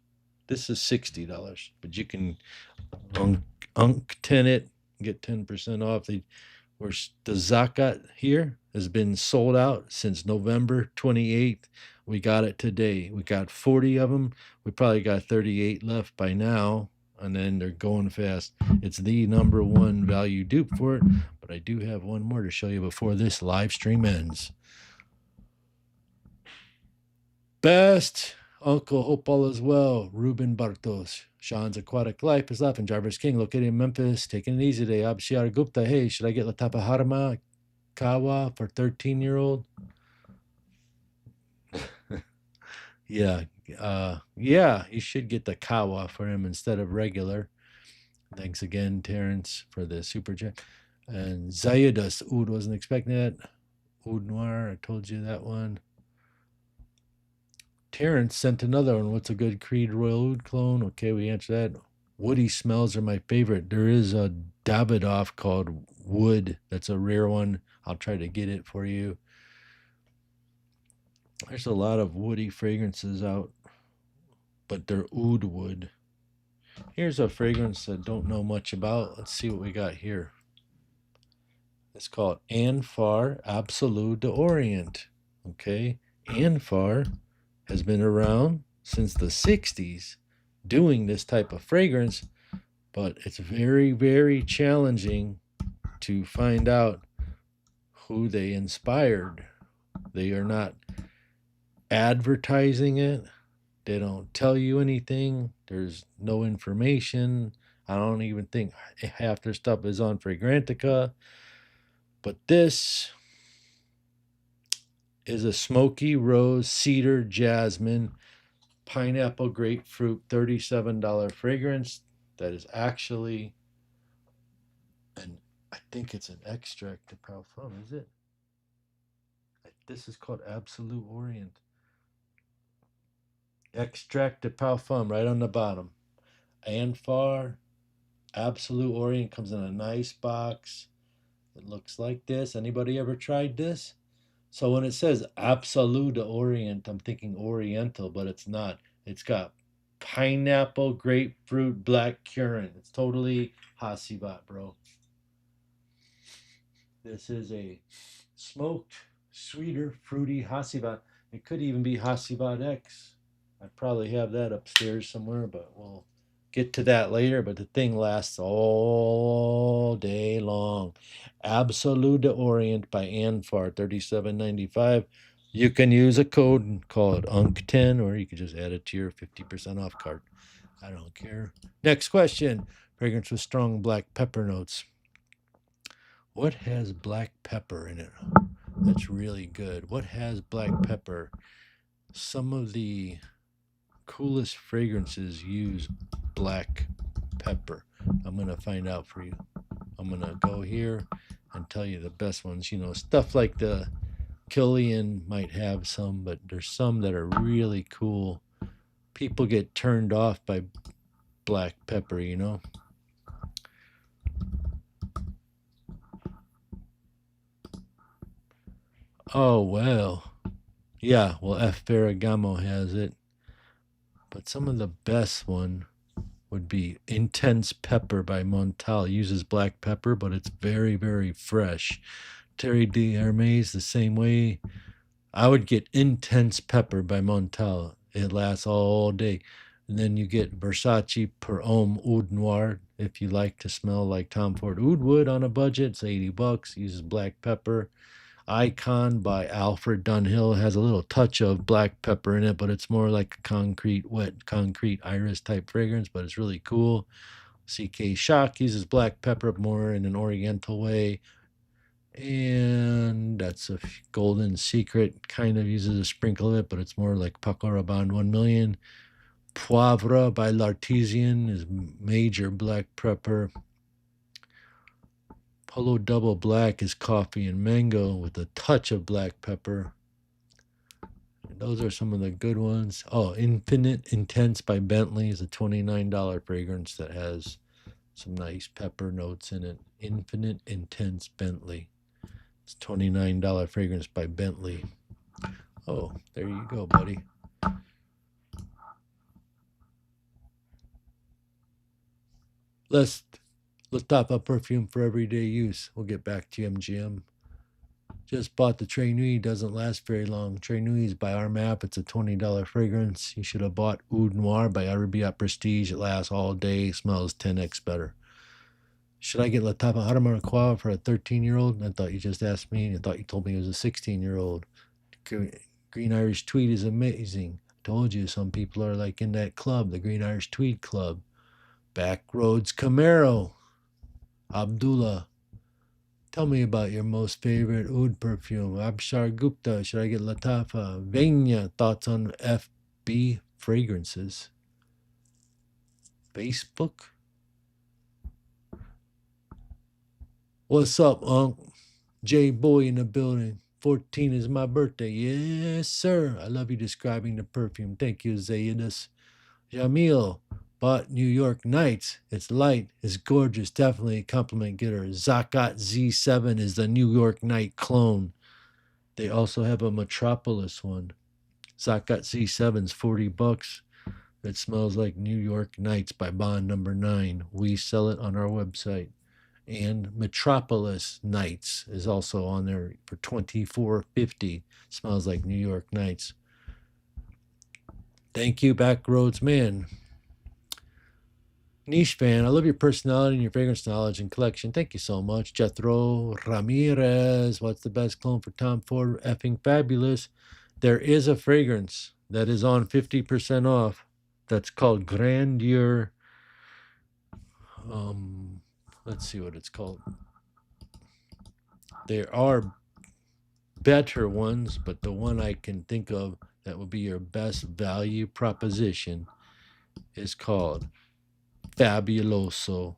This is $60, but you can unk 10 it, get 10% off. The Zakat here has been sold out since November 28th. We got it today. We got 40 of them. We probably got 38 left by now, and then they're going fast. It's the number one value dupe for it, but I do have one more to show you before this live stream ends. Best Uncle, hope all is well. Ruben Bartos. Sean's Aquatic Life is laughing. Jarvis King, located in Memphis. Taking it easy today. Abshiyar Gupta. Hey, should I get Lattafa Harama Kawa for 13-year-old? Yeah. Yeah, you should get the Kawa for him instead of regular. Thanks again, Terrence, for the super chat. And Zayadus. Oud wasn't expecting that. Oud Noir, I told you that one. Terrence sent another one. What's a good Creed Royal Oud clone? Okay, we answered that. Woody smells are my favorite. There is a Davidoff called Wood. That's a rare one. I'll try to get it for you. There's a lot of woody fragrances out, but they're oud wood. Here's a fragrance I don't know much about. Let's see what we got here. It's called Anfar Absolute d'Orient. Okay, Anfar has been around since the 60s doing this type of fragrance, but it's very, very challenging to find out who they inspired. They are not advertising it. They don't tell you anything. There's no information. I don't even think half their stuff is on Fragrantica. But this is a smoky rose, cedar, jasmine, pineapple, grapefruit, $37 fragrance that is actually I think it's an extract de parfum, is it? This is called Absolute Orient. Extract de parfum right on the bottom. Anfar Absolute Orient comes in a nice box. It looks like this. Anybody ever tried this? So when it says Absolute Orient, I'm thinking Oriental, but it's not. It's got pineapple, grapefruit, black currant. It's totally Hasibat, bro. This is a smoked, sweeter, fruity Hasibat. It could even be Hasibat X. I probably have that upstairs somewhere, but we'll get to that later. But the thing lasts all day long. Absolute Orient by Anfar, $37.95. You can use a code called UNC10, or you could just add it to your 50% off card. I don't care. Next question. Fragrance with strong black pepper notes. What has black pepper in it? That's really good. What has black pepper? Some of the coolest fragrances use black pepper. I'm going to find out for you. I'm going to go here and tell you the best ones. You know, stuff like the Killian might have some, but there's some that are really cool. People get turned off by black pepper, you know. Oh, well. Yeah, well, F. Ferragamo has it. But some of the best one would be Intense Pepper by Montal. It uses black pepper, but it's very, very fresh. Terry D. Hermes, the same way. I would get Intense Pepper by Montal. It lasts all day. And then you get Versace Per Homme Oud Noir. If you like to smell like Tom Ford Oud would on a budget, it's $80. Uses black pepper. Icon by Alfred Dunhill has a little touch of black pepper in it, but it's more like a concrete, wet concrete iris type fragrance, but it's really cool. CK Shock uses black pepper more in an oriental way. And that's a Golden Secret, kind of uses a sprinkle of it, but it's more like Paco Rabanne 1 million. Poivre by L'Artesian is major black pepper. Polo Double Black is coffee and mango with a touch of black pepper. And those are some of the good ones. Oh, Infinite Intense by Bentley is a $29 fragrance that has some nice pepper notes in it. Infinite Intense Bentley. It's $29 fragrance by Bentley. Oh, there you go, buddy. Lattafa perfume for everyday use. We'll get back to you, MGM. Just bought the Tres Nuits. Doesn't last very long. Tres Nuits by Armap. It's a $20 fragrance. You should have bought Oud Noir by Arabiat Prestige. It lasts all day. Smells 10x better. Should I get Lattafa Harama Acqua for a 13-year-old? I thought you just asked me. I thought you told me it was a 16-year-old. Green Irish Tweed is amazing. Told you some people are like in that club, the Green Irish Tweed Club. Backroads Camaro. Abdullah. Tell me about your most favorite oud perfume. Abshar Gupta. Should I get Lattafa? Venya. Thoughts on FB fragrances. Facebook. What's up, Unc? J Boy in the building. 14 is my birthday. Yes, sir. I love you describing the perfume. Thank you, Zayidus. Jamil bought New York Nights. It's light. It's gorgeous. Definitely a compliment getter. Zakat Z7 is the New York Night clone. They also have a Metropolis one. Zakat Z7's $40. It smells like New York Nights by Bond No. 9. We sell it on our website. And Metropolis Nights is also on there for $24.50. Smells like New York Nights. Thank you, Backroads Man. Niche fan, I love your personality and your fragrance knowledge and collection. Thank you so much. Jethro Ramirez, what's the best clone for Tom Ford? Effing fabulous. There is a fragrance that is on 50% off that's called Grandeur. Let's see what it's called. There are better ones, but the one I can think of that would be your best value proposition is called Fabuloso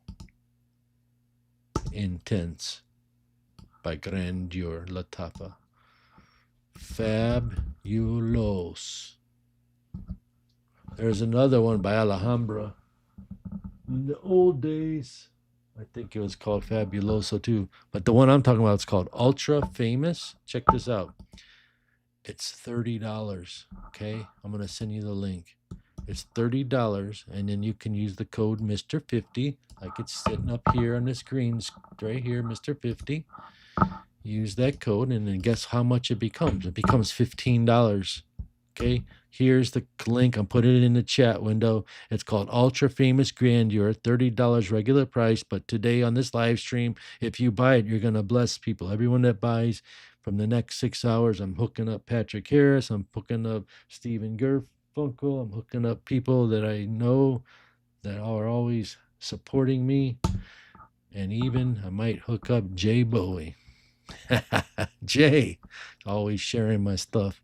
Intense by Grandeur Lattafa. Fabulos. There's another one by Alhambra. In the old days, I think it was called Fabuloso too. But the one I'm talking about is called Ultra Famous. Check this out. It's $30. Okay, I'm gonna send you the link. It's $30, and then you can use the code Mr. 50, like it's sitting up here on the screen, right here, Mr. 50. Use that code, and then guess how much it becomes? It becomes $15. Okay, here's the link. I'm putting it in the chat window. It's called Ultra Famous Grandeur, $30 regular price. But today on this live stream, if you buy it, you're going to bless people. Everyone that buys from the next 6 hours, I'm hooking up Patrick Harris. I'm hooking up Stephen Garfunkel. I'm hooking up people that I know that are always supporting me. And even I might hook up Jay Bowie. Jay, always sharing my stuff.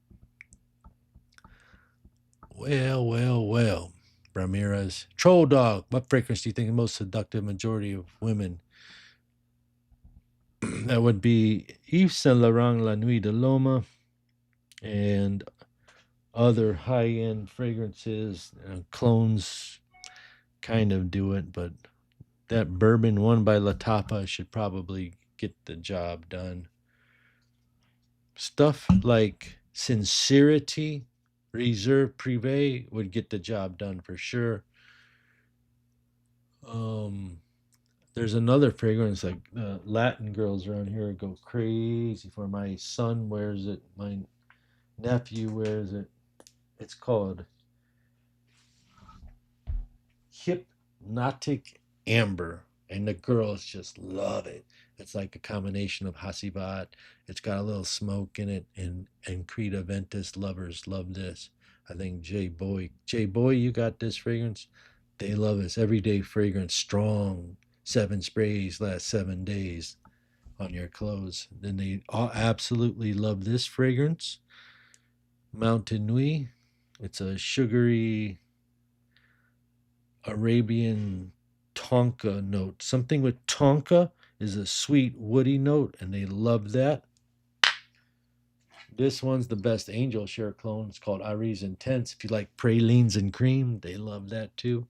Well. Ramirez. Troll Dog. What fragrance do you think is the most seductive majority of women? That would be Yves Saint Laurent La Nuit de l'Homme and other high-end fragrances. Clones kind of do it, but that Bourbon one by Lattafa should probably get the job done. Stuff like Sincerity, Reserve Privé would get the job done for sure. There's another fragrance like Latin girls around here go crazy for. My son wears it. My nephew wears it. It's called Hypnotic Amber, and the girls just love it. It's like a combination of Hasibat. It's got a little smoke in it, and Creta Ventus lovers love this. I think J Boy, you got this fragrance. They love this everyday fragrance, strong. 7 sprays last 7 days on your clothes. Then they all absolutely love this fragrance, Mountain Nuit. It's a sugary Arabian tonka note. Something with tonka is a sweet woody note, and they love that. This one's the best angel share clone. It's called Iris Intense. If you like pralines and cream, they love that too.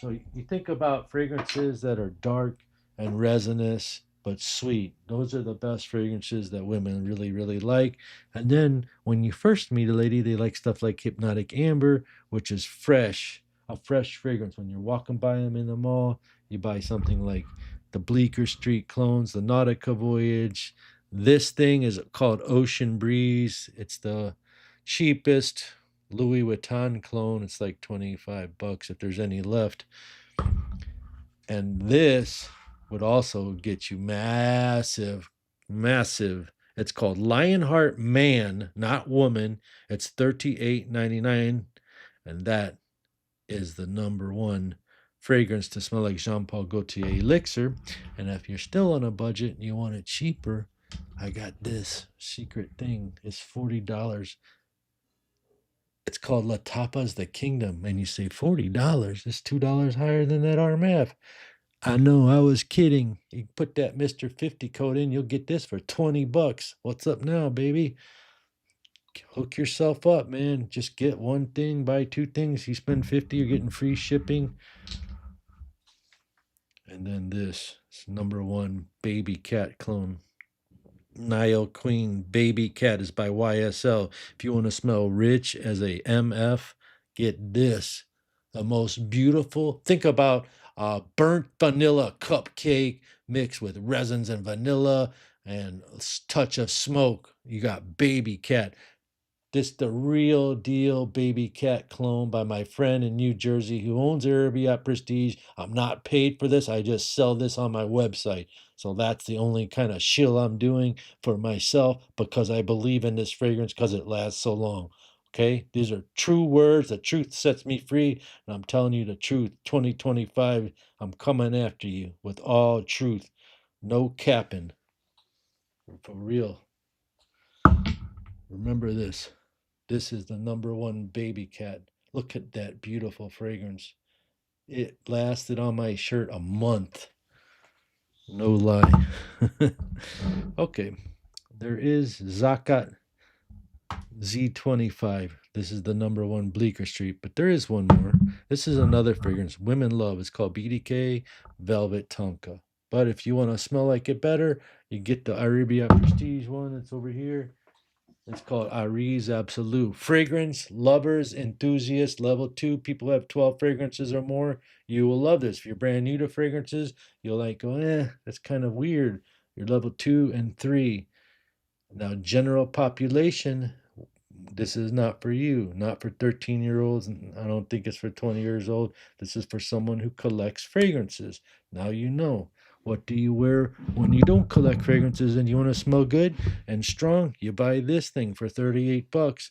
So you think about fragrances that are dark and resinous but sweet. Those are the best fragrances that women really, really like. And then when you first meet a lady, they like stuff like Hypnotic Amber, which is fresh, a fresh fragrance. When you're walking by them in the mall, you buy something like the Bleecker Street clones, the Nautica Voyage. This thing is called Ocean Breeze. It's the cheapest Louis Vuitton clone. It's like $25 if there's any left. And this would also get you massive It's called Lionheart Man, not woman. It's $38.99, and that is the number one fragrance to smell like Jean Paul Gaultier elixir. And if you're still on a budget and you want it cheaper, I got this secret thing. It's $40. It's called Lattafa's The Kingdom. And you say $40. It's $2 higher than that RMF. I know, I was kidding. You put that Mr. 50 code in, you'll get this for $20. What's up now, baby? Hook yourself up, man. Just get one thing, buy two things. You spend 50, you're getting free shipping. And then this is number one baby cat clone. Nile Queen Baby Cat is by YSL. If you want to smell rich as a MF, get this. The most beautiful. Think about a burnt vanilla cupcake mixed with resins and vanilla and a touch of smoke. You got Baby Cat. This the real deal Baby Cat clone by my friend in New Jersey who owns Arabiat Prestige. I'm not paid for this. I just sell this on my website. So that's the only kind of shill I'm doing for myself because I believe in this fragrance because it lasts so long. Okay? These are true words. The truth sets me free. And I'm telling you the truth. 2025, I'm coming after you with all truth. No capping. For real. Remember this. This is the number one Baby Cat. Look at that beautiful fragrance. It lasted on my shirt a month. No lie. Okay. There is Zakat Z25. This is the number one Bleecker Street, but there is one more. This is another fragrance women love. It's called BDK Velvet Tonka. But if you want to smell like it better, you get the Arabia Prestige one that's over here. It's called Aries Absolute. Fragrance lovers, enthusiasts, level 2. People who have 12 fragrances or more. You will love this. If you're brand new to fragrances, you'll like go, that's kind of weird. You're level 2 and 3. Now, general population, this is not for you, not for 13-year-olds, and I don't think it's for 20 years old. This is for someone who collects fragrances. Now you know. What do you wear when you don't collect fragrances and you want to smell good and strong? You buy this thing for $38.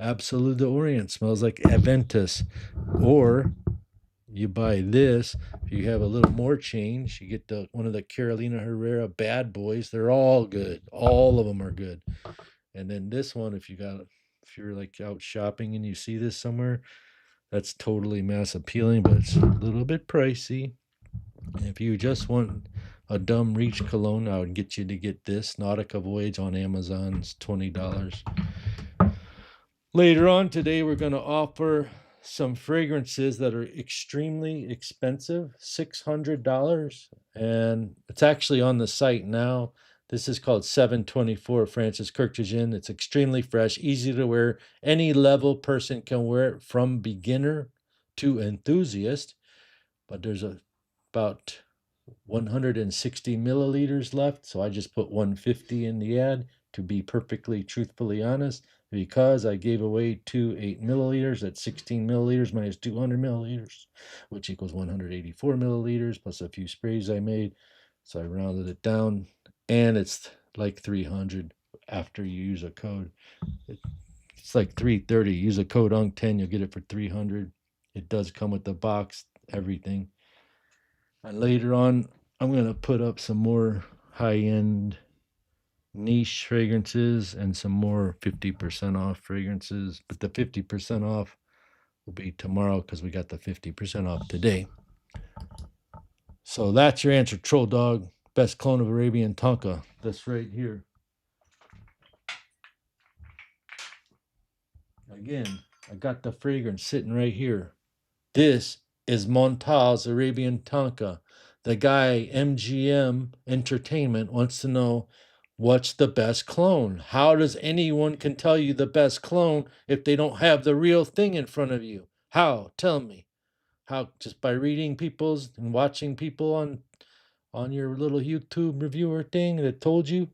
Absolute Orient smells like Aventus. Or you buy this. If you have a little more change, you get one of the Carolina Herrera Bad Boys. They're all good. All of them are good. And then this one, if you're like out shopping and you see this somewhere, that's totally mass appealing, but it's a little bit pricey. And if you just want a dumb reach cologne, I would get you to get this Nautica Voyage on Amazon. It's $20. Later on today, we're going to offer some fragrances that are extremely expensive, $600. And it's actually on the site now. This is called 724 Francis Kurkdjian. It's extremely fresh, easy to wear. Any level person can wear it from beginner to enthusiast. But there's about 160 milliliters left, so I just put 150 in the ad to be perfectly truthfully honest, because I gave away 2 8 milliliters. That's 16 milliliters minus 200 milliliters, which equals 184 milliliters plus a few sprays I made. So I rounded it down, and it's like 300 after you use a code. It's like 330. Use a code UNC10, you'll get it for 300. It does come with the box, everything. And later on, I'm going to put up some more high-end niche fragrances and some more 50% off fragrances. But the 50% off will be tomorrow because we got the 50% off today. So that's your answer, Troll Dog. Best clone of Arabian Tonka. That's right here. Again, I got the fragrance sitting right here. This is Montal's Arabian Tonka. The guy, MGM Entertainment, wants to know what's the best clone. How does anyone can tell you the best clone if they don't have the real thing in front of you? How? Tell me. How? Just by reading people's and watching people on your little YouTube reviewer thing that told you?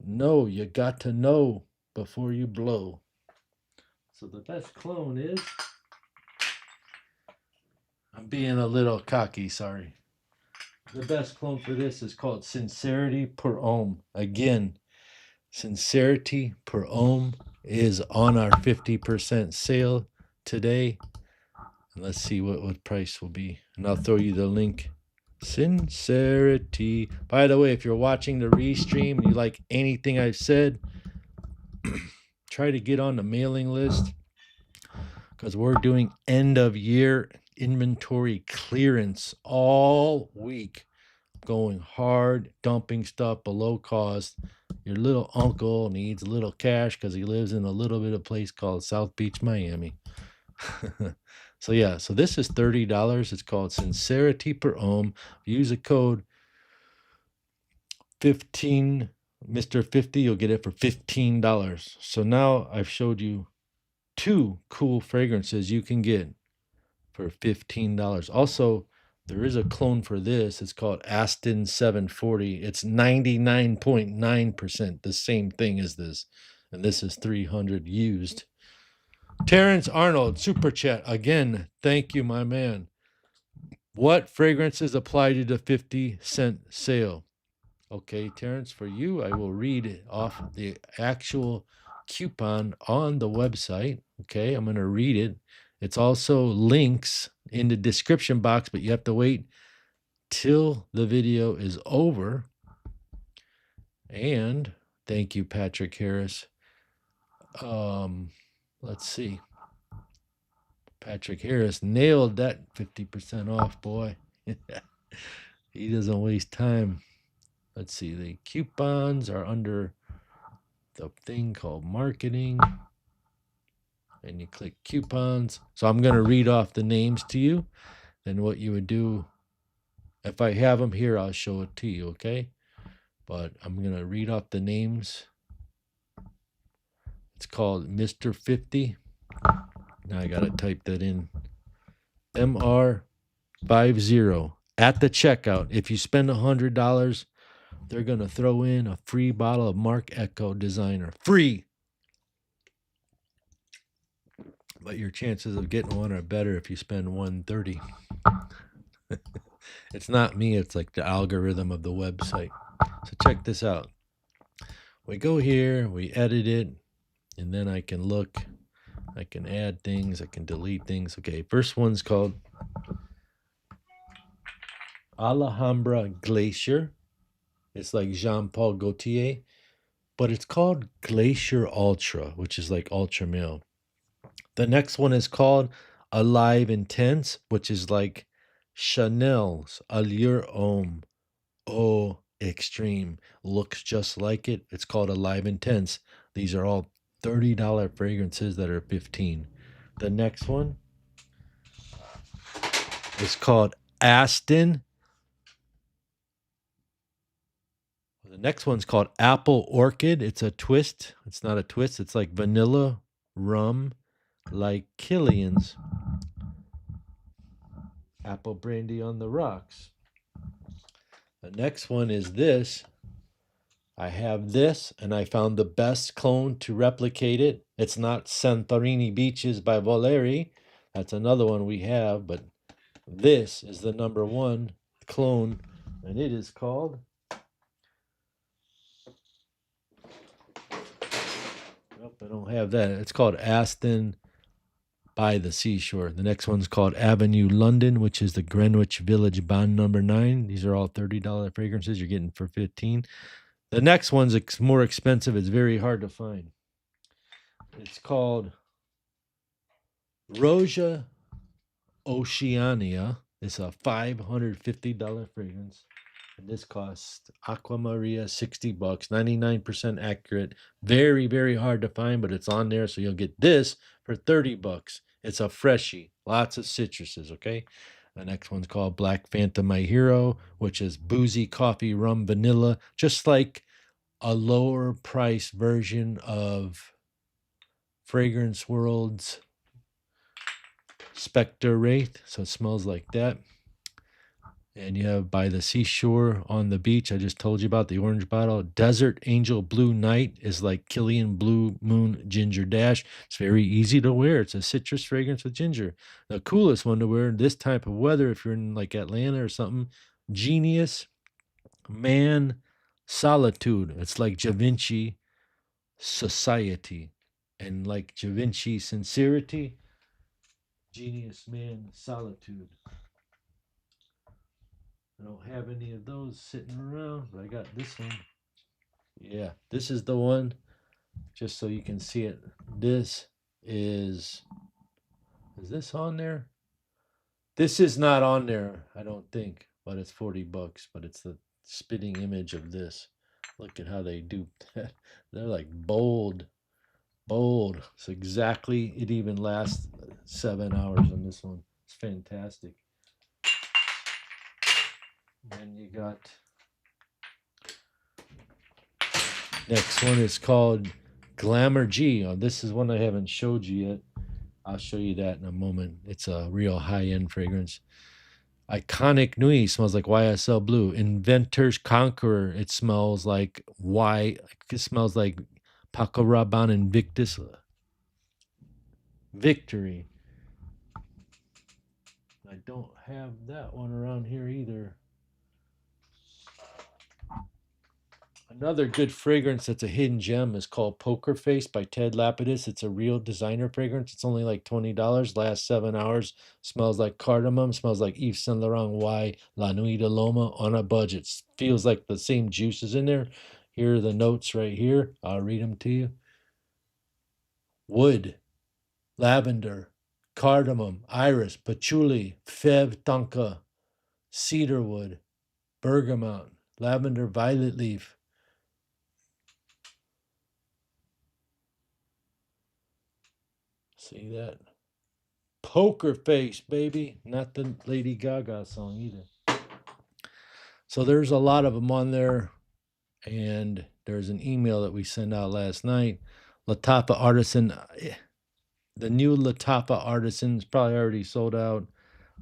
No, you got to know before you blow. So the best clone is... I'm being a little cocky, sorry. The best clone for this is called Sincerity Per Ohm. Again, Sincerity per ohm is on our 50% sale today. And let's see what price will be. And I'll throw you the link. Sincerity. By the way, if you're watching the restream and you like anything I've said, try to get on the mailing list because we're doing end of year inventory clearance all week. Going hard, dumping stuff below cost. Your little uncle needs a little cash because he lives in a little bit of place called South Beach, Miami. So yeah, so this is $30. It's called Sincerity per Ohm. Use a code 15 Mr. 50, you'll get it for $15. So now I've showed you 2 cool fragrances you can get for $15. Also, there is a clone for this. It's called Aston 740. It's 99.9% the same thing as this. And this is 300 used. Terrence Arnold, Super Chat. Again, thank you, my man. What fragrances apply to the 50-cent sale? Okay, Terrence, for you, I will read off the actual coupon on the website. Okay, I'm going to read it. It's also links in the description box, but you have to wait till the video is over. And thank you, Patrick Harris. Let's see. Patrick Harris nailed that 50% off, boy. He doesn't waste time. Let's see. The coupons are under the thing called marketing. And you click coupons. So I'm going to read off the names to you. And what you would do, if I have them here, I'll show it to you, okay? But I'm going to read off the names. It's called Mr. 50. Now I got to type that in. MR50. At the checkout, if you spend $100, they're going to throw in a free bottle of MARC ECKO Designer. Free! But your chances of getting one are better if you spend $130. It's not me, it's like the algorithm of the website. So check this out. We go here, we edit it, and then I can look. I can add things, I can delete things. Okay, first one's called Alhambra Glacier. It's like Jean-Paul Gaultier, but it's called Glacier Ultra, which is like ultra male. The next one is called Alive Intense, which is like Chanel's Allure Homme Eau Extreme. Looks just like it. It's called Alive Intense. These are all $30 fragrances that are $15. The next one is called Aston. The next one's called Apple Orchid. It's a twist. It's not a twist. It's like vanilla rum, like Killian's. Apple brandy on the rocks. The next one is this. I have this, and I found the best clone to replicate it. It's not Santorini Beaches by Valeri. That's another one we have, but this is the #1 clone, and it is called... Nope, I don't have that. It's called Aston by the Seashore. The next one's called Avenue London, which is the Greenwich Village Bond #9. These are all $30 fragrances you're getting for $15. The next one's more expensive. It's very hard to find. It's called Roja Oceania. It's a $550 fragrance. And this costs Aqua Maria $60, 99% accurate. Very, very hard to find, but it's on there. So you'll get this for $30. It's a freshie. Lots of citruses, okay? The next one's called Black Fanta My Hero, which is boozy coffee, rum, vanilla, just like a lower price version of Fragrance World's Spectre Wraith. So it smells like that. And you have By the Seashore on the Beach. I just told you about the orange bottle. Desert Angel Blue Night is like Killian Blue Moon Ginger Dash. It's very easy to wear. It's a citrus fragrance with ginger. The coolest one to wear in this type of weather, if you're in like Atlanta or something, Genius Man Solitude. It's like Givenchy society. And like Da Vinci, sincerity, genius man, solitude. I don't have any of those sitting around, but I got this one. Yeah, this is the one, just so you can see it. This is this on there? This is not on there, I don't think, but it's $40, but it's the spitting image of this. Look at how they do that. They're like bold, bold. It's exactly, it even lasts 7 hours on this one. It's fantastic. Then you got, next one is called Glamour G. Oh, this is one I haven't showed you yet. I'll show you that in a moment. It's a real high-end fragrance. Iconic Nui smells like YSL Blue. Inventor's Conqueror. It smells like It smells like Paco Rabanne Invictus. Victory. I don't have that one around here either. Another good fragrance that's a hidden gem is called Poker Face by Ted Lapidus. It's a real designer fragrance. It's only like $20. Lasts 7 hours. Smells like cardamom. Smells like Yves Saint Laurent Y La Nuit de Loma on a budget. Feels like the same juices in there. Here are the notes right here. I'll read them to you. Wood, lavender, cardamom, iris, patchouli, fève tonka, cedarwood, bergamot, lavender violet leaf. See that? Poker Face, baby. Not the Lady Gaga song either. So there's a lot of them on there. And there's an email that we sent out last night. Lattafa Artisan. The new Lattafa Artisan is probably already sold out.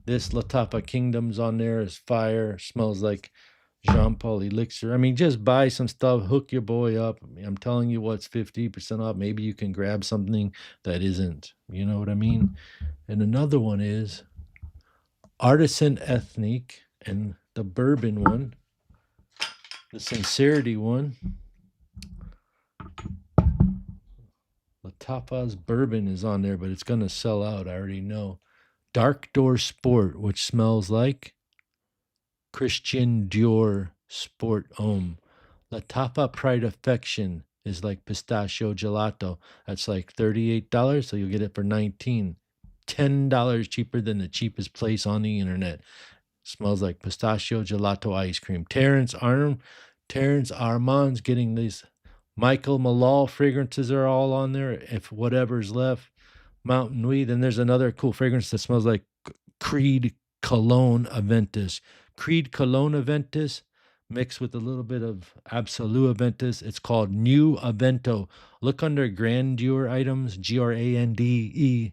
This Lattafa Kingdoms on there is fire. Smells like Jean Paul Elixir. I mean, just buy some stuff, hook your boy up. I mean, I'm telling you what's 50% off. Maybe you can grab something that isn't. You know what I mean? And another one is Artisan Ethnic and the Bourbon one, the Sincerity one. Lattafa's Bourbon is on there, but it's going to sell out. I already know. Dark Door Sport, which smells like Christian Dior Sport Homme. Lattafa Pride Affection is like pistachio gelato. That's like $38, so you'll get it for $19. $10 cheaper than the cheapest place on the internet. Smells like pistachio gelato ice cream. Terrence Armand's getting these. Michael Malal fragrances are all on there. If whatever's left, Mountain Weed. Then there's another cool fragrance that smells like Creed Cologne Aventus. Creed Cologne Aventus mixed with a little bit of Absolute Aventus. It's called New Avento. Look under Grandeur items, Grandeur.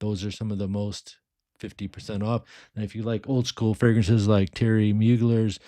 Those are some of the most 50% off. And if you like old school fragrances like Terry Mugler's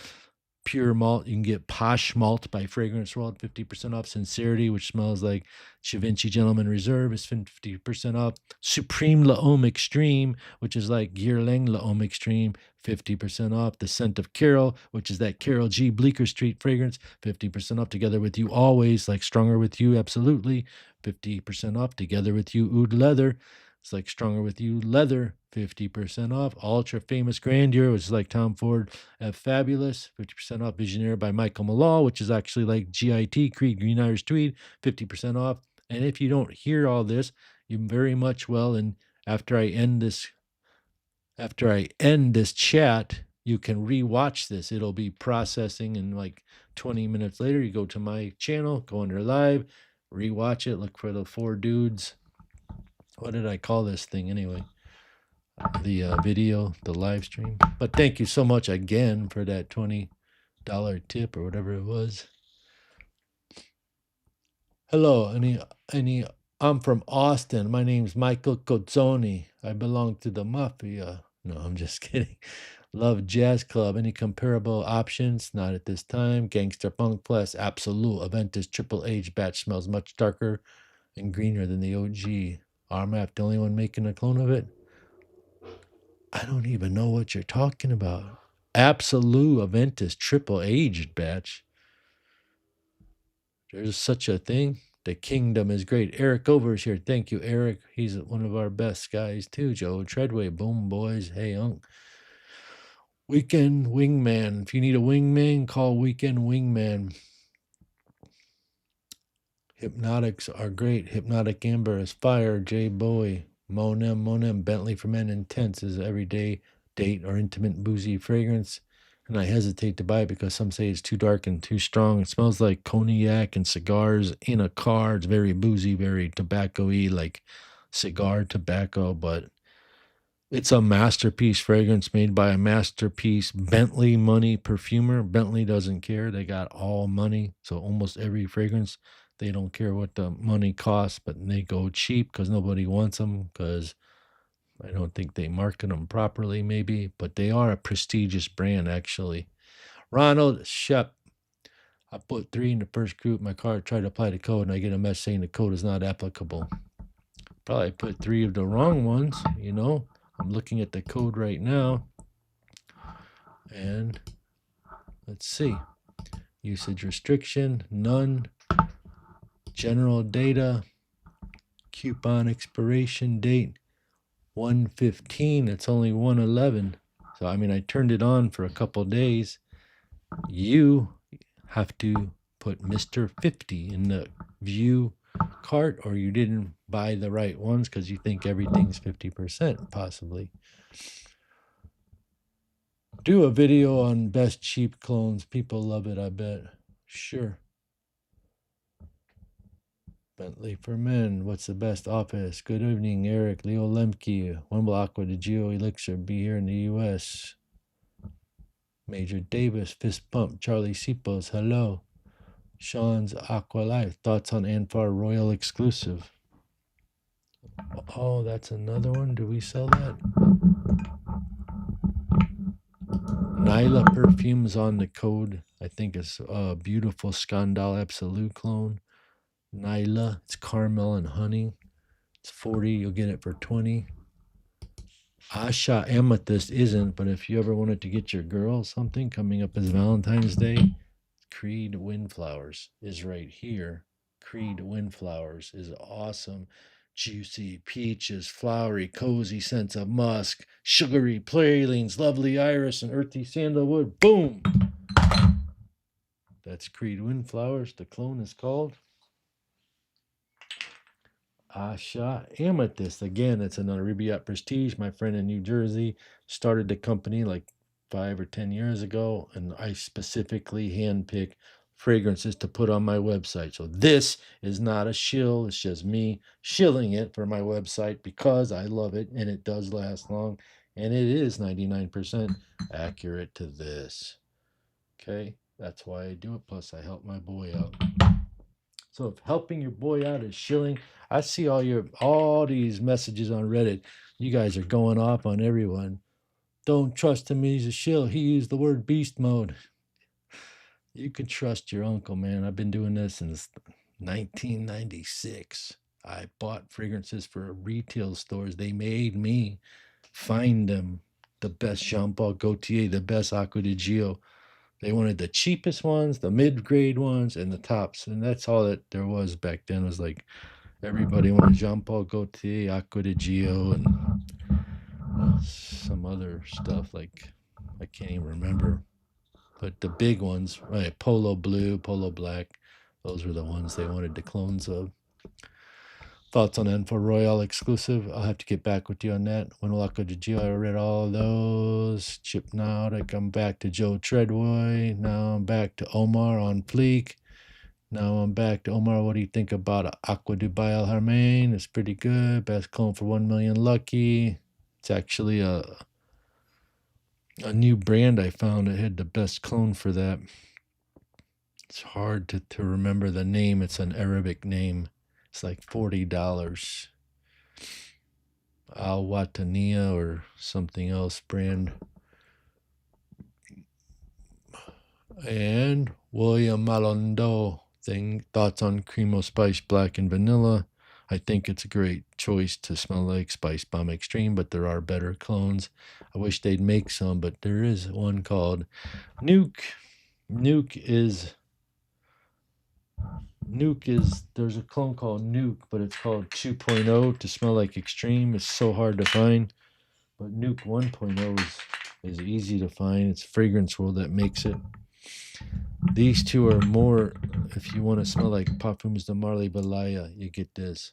Pure Malt, you can get Posh Malt by Fragrance World, 50% off. Sincerity, which smells like Da Vinci Gentleman Reserve, is 50% off. Supreme L'Homme Extreme, which is like Guerlain L'Homme Extreme, 50% off. The Scent of Carol, which is that Carol G. Bleecker Street fragrance, 50% off. Together with You Always, like Stronger with You, absolutely, 50% off. Together with You Oud Leather, it's like Stronger with You Leather, 50% off. Ultra Famous Grandeur, which is like Tom Ford Fabulous, 50% off. Visionaire by Michael Malal, which is actually like GIT, Creed Green Irish Tweed, 50% off. And if you don't hear all this, you very much well. And after I end this chat, you can rewatch this. It'll be processing, and like 20 minutes later, you go to my channel, go under live, rewatch it, look for the four dudes. What did I call this thing anyway? The video, the live stream. But thank you so much again for that $20 tip or whatever it was. Hello, I'm from Austin. My name's Michael Cozzoni. I belong to the Mafia. No, I'm just kidding. Love Jazz Club. Any comparable options? Not at this time. Gangster Funk Plus, Absolute Aventus Triple H batch smells much darker and greener than the OG. RMAF, the only one making a clone of it? I don't even know what you're talking about. Absolute Aventus Triple Aged batch. There's such a thing. The kingdom is great. Eric Over is here. Thank you, Eric. He's one of our best guys, too. Joe Treadway. Boom, boys. Hey, Unc. Weekend Wingman. If you need a wingman, call Weekend Wingman. Hypnotics are great. Hypnotic Amber is fire. Jay Bowie. Monem. Bentley for Men Intense is everyday date or intimate boozy fragrance. And I hesitate to buy it because some say it's too dark and too strong. It smells like cognac and cigars in a car. It's very boozy, very tobacco-y, like cigar tobacco, but it's a masterpiece fragrance made by a masterpiece Bentley money perfumer. Bentley doesn't care. They got all money. So almost every fragrance, they don't care what the money costs, but they go cheap because nobody wants them, because I don't think they market them properly, maybe, but they are a prestigious brand, actually. Ronald Shep. I put 3 in the first group. My car tried to apply the code, and I get a message saying the code is not applicable. Probably put 3 of the wrong ones, you know. I'm looking at the code right now. And let's see. Usage restriction, none. General data. Coupon expiration date. 115. It's only 111. So, I mean, I turned it on for a couple days. You have to put Mr. 50 in the view cart, or you didn't buy the right ones because you think everything's 50%, possibly. Do a video on best cheap clones. People love it, I bet. Sure. Bentley for Men. What's the best office? Good evening, Eric. Leo Lemke. When will Acqua di Gio Elixir be here in the U.S.? Major Davis. Fist Pump. Charlie Sipos. Hello. Sean's Acqua Life. Thoughts on Anfar Royal Exclusive? Oh, that's another one. Do we sell that? Nyla Perfumes on the code. I think it's a beautiful Scandal Absolute clone. Nyla. It's caramel and honey. It's 40. You'll get it for 20. Asha Amethyst isn't, but if you ever wanted to get your girl something coming up as Valentine's Day, Creed Windflowers is right here. Creed Windflowers is awesome. Juicy peaches, flowery, cozy scents of musk, sugary pralines, lovely iris, and earthy sandalwood. Boom! That's Creed Windflowers. The clone is called Asha Amethyst. Again, it's another Ribiat Prestige. My friend in New Jersey started the company like 5 or 10 years ago, and I specifically handpick fragrances to put on my website. So this is not a shill. It's just me shilling it for my website because I love it and it does last long, and it is 99% accurate to this. Okay, that's why I do it. Plus, I help my boy out. So if helping your boy out is shilling, I see all these messages on Reddit. You guys are going off on everyone. Don't trust him, he's a shill. He used the word beast mode. You can trust your uncle, man. I've been doing this since 1996. I bought fragrances for retail stores. They made me find them. The best Jean Paul Gaultier, the best Acqua di Gio. They wanted the cheapest ones, the mid-grade ones, and the tops. And that's all that there was back then. It was like everybody wanted Jean Paul Gaultier, Acqua di Gio, and some other stuff. Like, I can't even remember. But the big ones, right? Polo Blue, Polo Black. Those were the ones they wanted the clones of. Thoughts on Enfor Royale exclusive? I'll have to get back with you on that. When will Acqua di Gio? I read all those. Chipnautic. I'm back to Joe Treadway. Now I'm back to Omar on Fleek. Now I'm back to Omar. What do you think about Acqua Dubai Al Harmain? It's pretty good. Best clone for 1 million lucky. It's actually a new brand I found. It had the best clone for that. It's hard to remember the name. It's an Arabic name. It's like $40. Al Watania or something else brand. And William Malondo thoughts on Cremo Spice Black and Vanilla. I think it's a great choice to smell like Spice Bomb Extreme, but there are better clones. I wish they'd make some, but there is one called Nuke. Nuke is There's a clone called Nuke, but it's called 2.0 to smell like extreme. It's so hard to find. But Nuke 1.0 is easy to find. It's Fragrance World that makes it. These two are more, if you want to smell like Parfums de Marley Balaya, you get this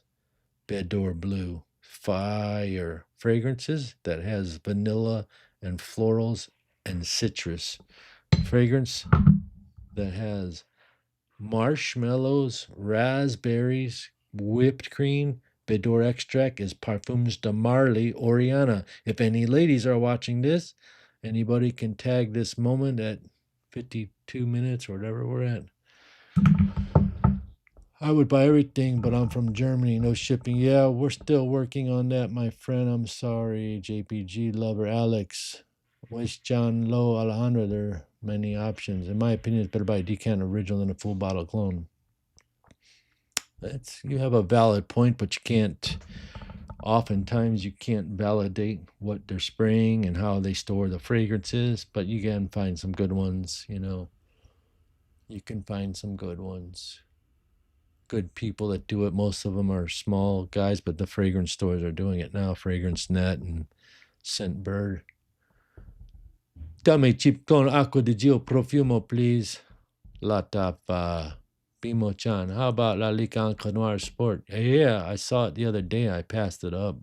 Bedor Blue. Fire fragrances that has vanilla and florals and citrus. Fragrance that has marshmallows, raspberries, whipped cream. Bedor extract is Parfums de Marley Oriana. If any ladies are watching this, anybody can tag this moment at 52 minutes or whatever we're at. I would buy everything, but I'm from Germany, no shipping. Yeah, we're still working on that, my friend. I'm sorry, JPG lover Alex. West John Low Alejandro, there are many options. In my opinion, it's better buy a decant original than a full bottle clone. You have a valid point, but you can't. Oftentimes, you can't validate what they're spraying and how they store the fragrances, but you can find some good ones. You can find some good ones. Good people that do it. Most of them are small guys, but the fragrance stores are doing it now. Fragrance Net and Scent Bird. Dame cheap con Acqua di Gio Profumo, please. Lattafa. Bimo-chan. How about La Ligue Noir Sport? Yeah, I saw it the other day. I passed it up.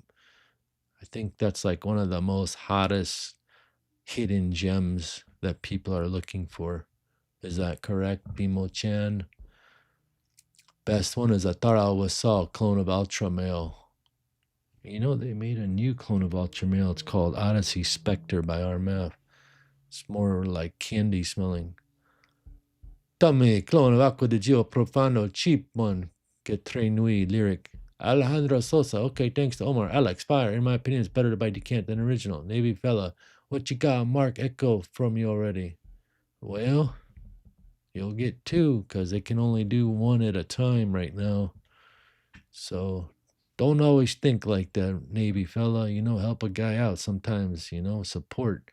I think that's like one of the most hottest hidden gems that people are looking for. Is that correct, Bimo-chan? Best one is a Tara Wasal clone of Ultra Male. They made a new clone of Ultra Male. It's called Odyssey Spectre by RMF. It's more like candy smelling. Dame clone of Acqua di Gio Profano, cheap one. Que très nuit lyric. Alejandro Sosa. Okay, thanks to Omar. Alex Fire. In my opinion, it's better to buy decant than original. Navy fella. What you got? MARC ECKO from you already. Well, you'll get two because they can only do one at a time right now. So don't always think like that, Navy fella. Help a guy out sometimes, support,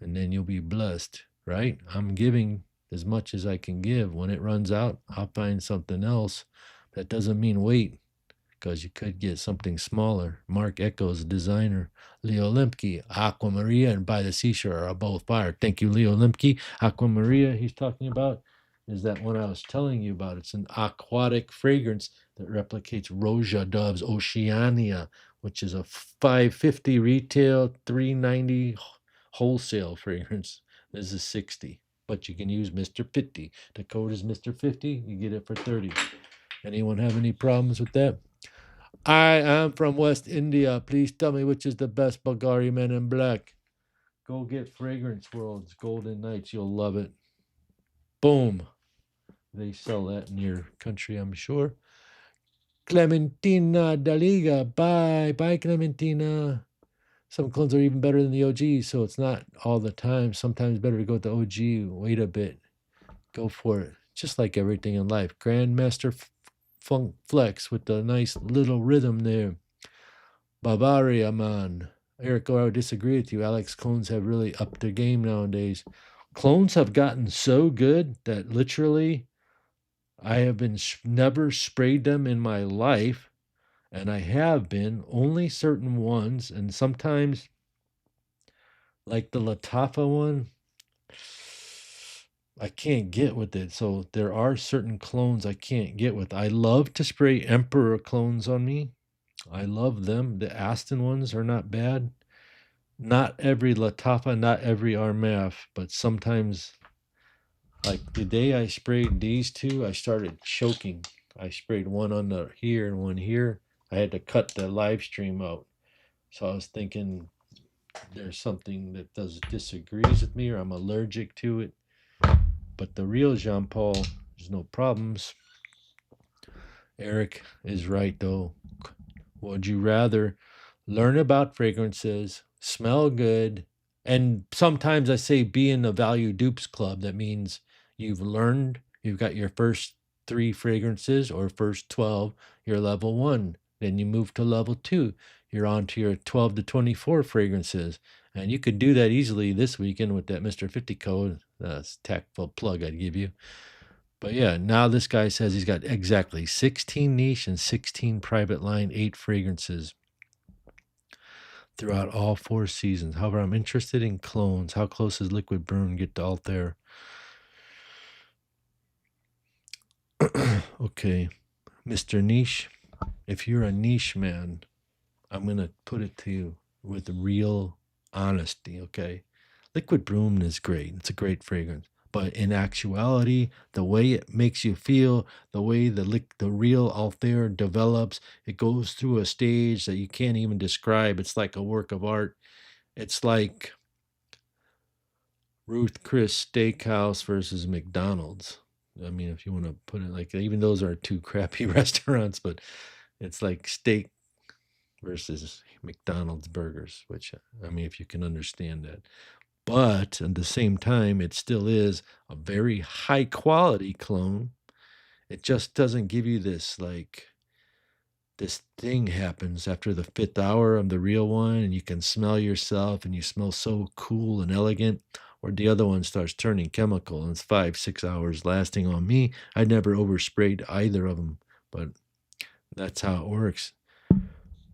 and then you'll be blessed, right? I'm giving as much as I can give. When it runs out, I'll find something else. That doesn't mean wait, because you could get something smaller. MARC ECKO's designer. Leo Lemke, Aqua Maria, and By the Seashore are both fire. Thank you, Leo Lemke. Aqua Maria he's talking about is that one I was telling you about. It's an aquatic fragrance that replicates Roja Dove's Oceania, which is a $550 retail, $390 wholesale fragrance. This is $60, but you can use Mr. 50. The code is Mr. 50. You get it for $30. Anyone have any problems with that? I am from West India. Please tell me which is the best Bulgari Men in Black. Go get Fragrance World's Golden Nights. You'll love it. Boom. They sell that in your country, I'm sure. Clementina Daliga. Bye. Bye, Clementina. Some clones are even better than the OG, so it's not all the time. Sometimes better to go with the OG. Wait a bit. Go for it. Just like everything in life. Grandmaster Funk Flex with the nice little rhythm there. Bavaria, man. Eric, I would disagree with you. Alex, clones have really upped their game nowadays. Clones have gotten so good that literally I have been never sprayed them in my life, and I have been only certain ones, and sometimes like the Lattafa one, I can't get with it. So there are certain clones I can't get with. I love to spray Emperor clones on me. I love them. The Aston ones are not bad. Not every Lattafa, not every RMF, but sometimes, like the day I sprayed these two, I started choking. I sprayed one on the here and one here. I had to cut the live stream out. So I was thinking there's something that disagrees with me or I'm allergic to it. But the real Jean Paul, there's no problems. Eric is right though. Would you rather learn about fragrances, smell good, and sometimes I say be in the Value Dupes Club. That means you've learned, you've got your first 3 fragrances or first 12, you're level 1. Then you move to level 2. You're on to your 12 to 24 fragrances. And you could do that easily this weekend with that Mr. 50 code. That's a tactful plug I'd give you. But yeah, now this guy says he's got exactly 16 niche and 16 private line, 8 fragrances throughout all 4 seasons. However, I'm interested in clones. How close does Liquid Burn get out there? Okay, Mr. Niche, if you're a niche man, I'm going to put it to you with real honesty, okay? Liquid Broom is great. It's a great fragrance. But in actuality, the way it makes you feel, the way the real out there develops, it goes through a stage that you can't even describe. It's like a work of art. It's like Ruth Chris Steakhouse versus McDonald's. I mean, if you want to put it like, even those are two crappy restaurants, but it's like steak versus McDonald's burgers, which, I mean, if you can understand that. But at the same time, it still is a very high quality clone. It just doesn't give you this, like, this thing happens after the 5th hour of the real one, and you can smell yourself and you smell so cool and elegant. Or the other one starts turning chemical and it's 5, 6 hours lasting on me. I never oversprayed either of them, but that's how it works.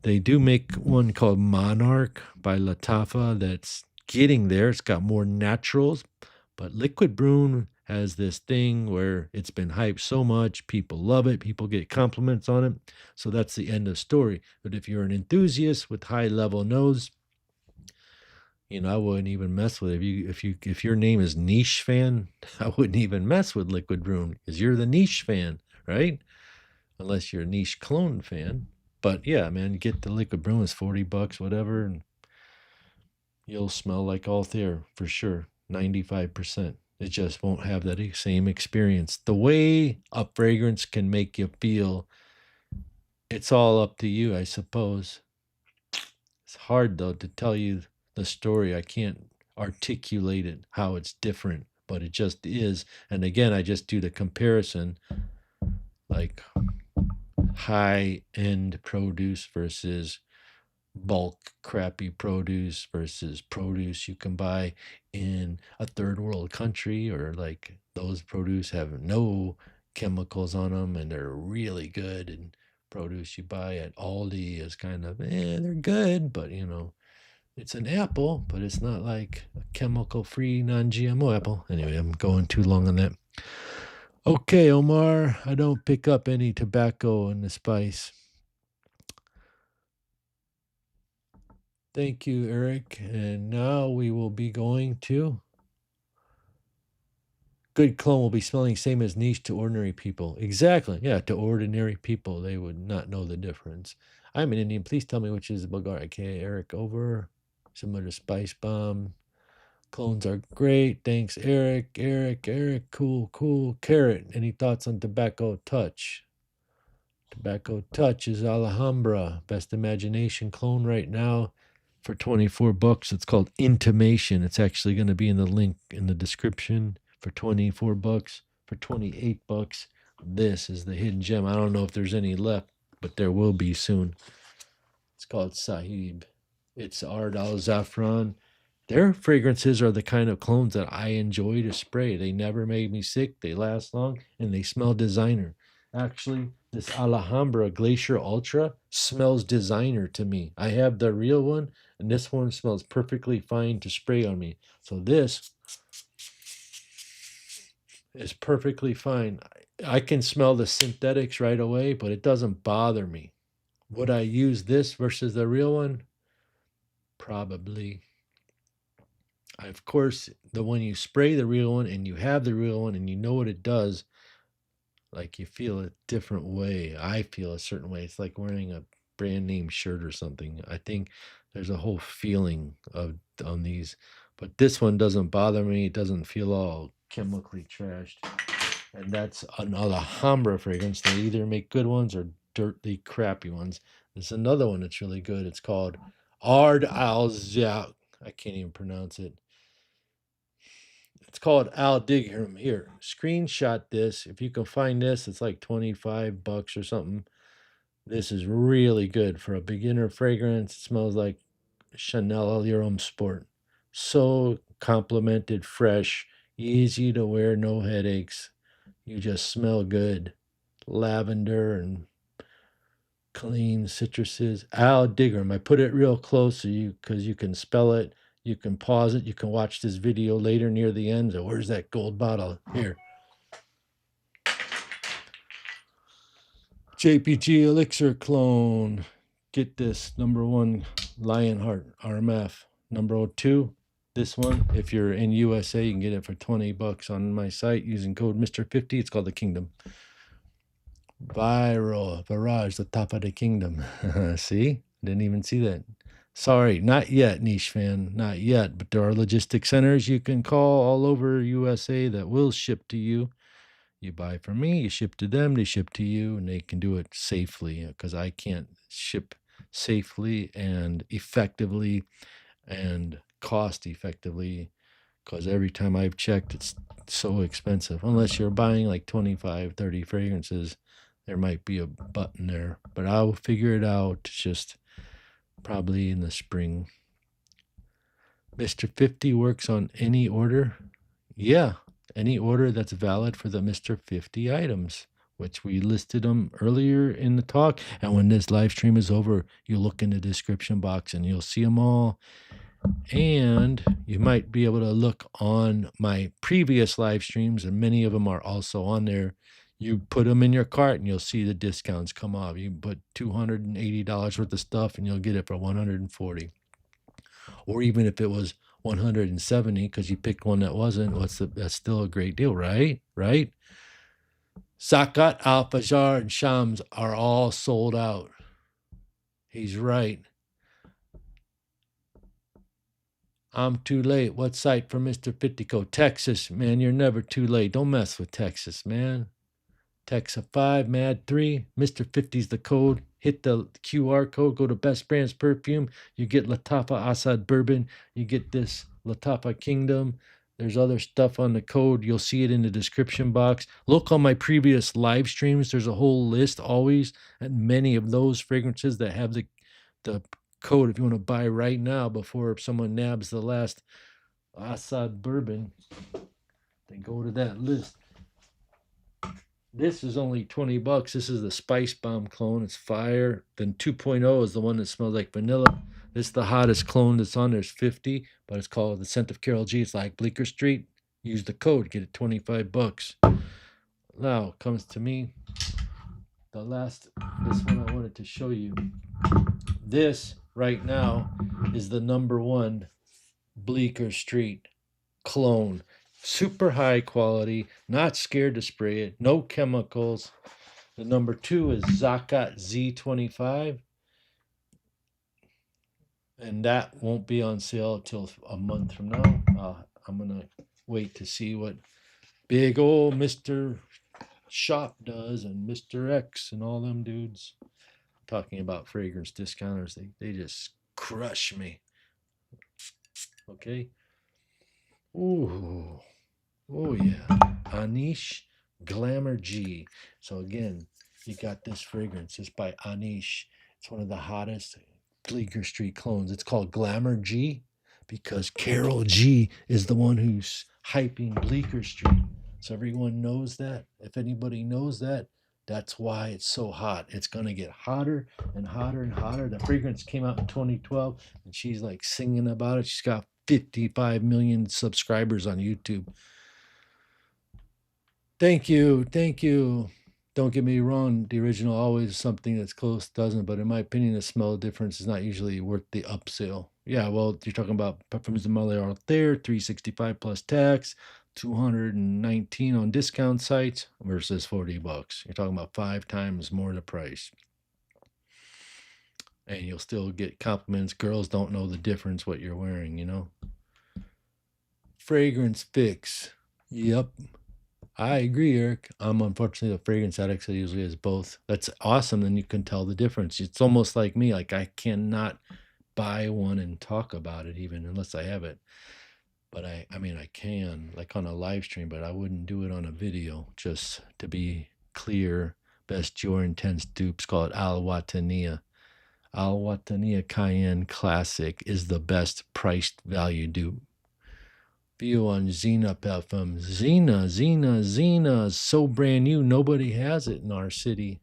They do make one called Monarch by Lattafa that's getting there. It's got more naturals, but Liquid Broom has this thing where it's been hyped so much, people love it, people get compliments on it. So that's the end of story. But if you're an enthusiast with high level nose, I wouldn't even mess with it. If your name is Niche Fan, I wouldn't even mess with Liquid Broom because you're the niche fan, right? Unless you're a niche clone fan. But yeah, man, get the Liquid Broom. It's $40, whatever, and you'll smell like Altair for sure. 95%. It just won't have that same experience. The way a fragrance can make you feel, it's all up to you, I suppose. It's hard though to tell you the story. I can't articulate it how it's different, but it just is. And again, I just do the comparison, like high end produce versus bulk crappy produce versus produce you can buy in a third world country, or like those produce have no chemicals on them and they're really good, and produce you buy at Aldi is kind of they're good, but it's an apple, but it's not like a chemical free non-GMO apple. Anyway, I'm going too long on that. Okay, Omar, I don't pick up any tobacco in the spice. Thank you, Eric. And now we will be going to good clone will be smelling same as niche to ordinary people. Exactly. Yeah, to ordinary people, they would not know the difference. I'm an Indian. Please tell me which is the Bulgari. Okay, Eric, over. Similar to Spice Bomb. Clones are great. Thanks, Eric. Eric. Cool. Carrot. Any thoughts on Tobacco Touch? Tobacco Touch is Alhambra. Best imagination clone right now for $24. It's called Intimation. It's actually going to be in the link in the description for $24. For $28, this is the hidden gem. I don't know if there's any left, but there will be soon. It's called Sahib. It's Ard Al Zafran. Their fragrances are the kind of clones that I enjoy to spray. They never made me sick. They last long and they smell designer. Actually, this Alhambra Glacier Ultra smells designer to me. I have the real one, and this one smells perfectly fine to spray on me. So this is perfectly fine. I can smell the synthetics right away, but it doesn't bother me. Would I use this versus the real one? Probably. Of course, the one you spray the real one and you have the real one and you know what it does, like you feel a different way. I feel a certain way. It's like wearing a brand name shirt or something. I think there's a whole feeling of on these, but this one doesn't bother me. It doesn't feel all chemically trashed. And that's an Alhambra fragrance. They either make good ones or dirty, crappy ones. There's another one that's really good. It's called Ard Al Zia. I can't even pronounce it. It's called Al Digham. Here, screenshot this. If you can find this, it's like $25 or something. This is really good for a beginner fragrance. It smells like Chanel Your Own Sport. So complimented, fresh, easy to wear, no headaches. You just smell good. Lavender and clean citruses. Al Digram. I put it real close so you because you can spell it. You can pause it. You can watch this video later near the end. So where's that gold bottle? Here. JPG Elixir clone. Get this. Number 1, Lionheart RMF. Number 2, this one. If you're in USA, you can get it for $20 on my site using code Mr. 50. It's called the Kingdom. Viral, Virage, the top of the kingdom. See? Didn't even see that. Sorry, not yet, niche fan. Not yet. But there are logistic centers you can call all over USA that will ship to you. You buy from me, you ship to them, they ship to you, and they can do it safely because I can't ship safely and effectively and cost effectively because every time I've checked, it's so expensive. Unless you're buying like 25, 30 fragrances, there might be a button there, but I'll figure it out just probably in the spring. Mr. 50 works on any order. Yeah, any order that's valid for the Mr. 50 items, which we listed them earlier in the talk. And when this live stream is over, you look in the description box and you'll see them all. And you might be able to look on my previous live streams, and many of them are also on there. You put them in your cart and you'll see the discounts come off. You put $280 worth of stuff and you'll get it for $140. Or even if it was $170 because you picked one that wasn't, that's still a great deal, right? Right? Zakat, Al-Fajr, and Shams are all sold out. He's right. I'm too late. What site for Mr. 50 code? Texas, man, you're never too late. Don't mess with Texas, man. Texas 5, Mad 3, Mr. 50's the code. Hit the QR code, go to Best Brands Perfume. You get Lattafa Asad Bourbon. You get this Lattafa Kingdom. There's other stuff on the code. You'll see it in the description box. Look on my previous live streams. There's a whole list always, and many of those fragrances that have the code if you want to buy right now before someone nabs the last Asad Bourbon. Then go to that list. This is only $20. This is the Spice Bomb clone. It's fire. Then 2.0 is the one that smells like vanilla. This is the hottest clone that's on. There's 50, but it's called the Scent of Carol G. It's like Bleecker Street. Use the code, get it $25. Now comes to me. This one I wanted to show you. This right now is the number 1 Bleecker Street clone. Super high quality, not scared to spray it, no chemicals. The number 2 is Zakat Z25. And that won't be on sale till a month from now. I'm going to wait to see what big old Mr. Shop does and Mr. X and all them dudes. Talking about fragrance discounters, they just crush me. Okay. Ooh. Oh yeah. Anish Glamour G. So again, you got this fragrance. It's by Anish. It's one of the hottest Bleecker Street clones. It's called Glamour G because Carol G is the one who's hyping Bleecker Street. So everyone knows that. If anybody knows that, that's why it's so hot. It's going to get hotter and hotter and hotter. The fragrance came out in 2012, and she's like singing about it. She's got 55 million subscribers on YouTube. Thank you. Thank you. Don't get me wrong. The original always something that's close doesn't, but in my opinion, the smell difference is not usually worth the upsell. Yeah, well, you're talking about Parfums de Malheur there, $365 plus tax, $219 on discount sites versus $40. You're talking about 5 times more the price. And you'll still get compliments. Girls don't know the difference what you're wearing, you know. Fragrance fix. Yep. I agree, Eric. I'm unfortunately a fragrance addict, so usually is both. That's awesome. Then you can tell the difference. It's almost like me. Like I cannot buy one and talk about it even unless I have it. But I mean, I can like on a live stream, but I wouldn't do it on a video. Just to be clear, Best Dior Intense Dupes, call it Al Watania. Al Watania Cayenne Classic is the best priced value dupe. View on Xena Parfum. Xena, so brand new. Nobody has it in our city.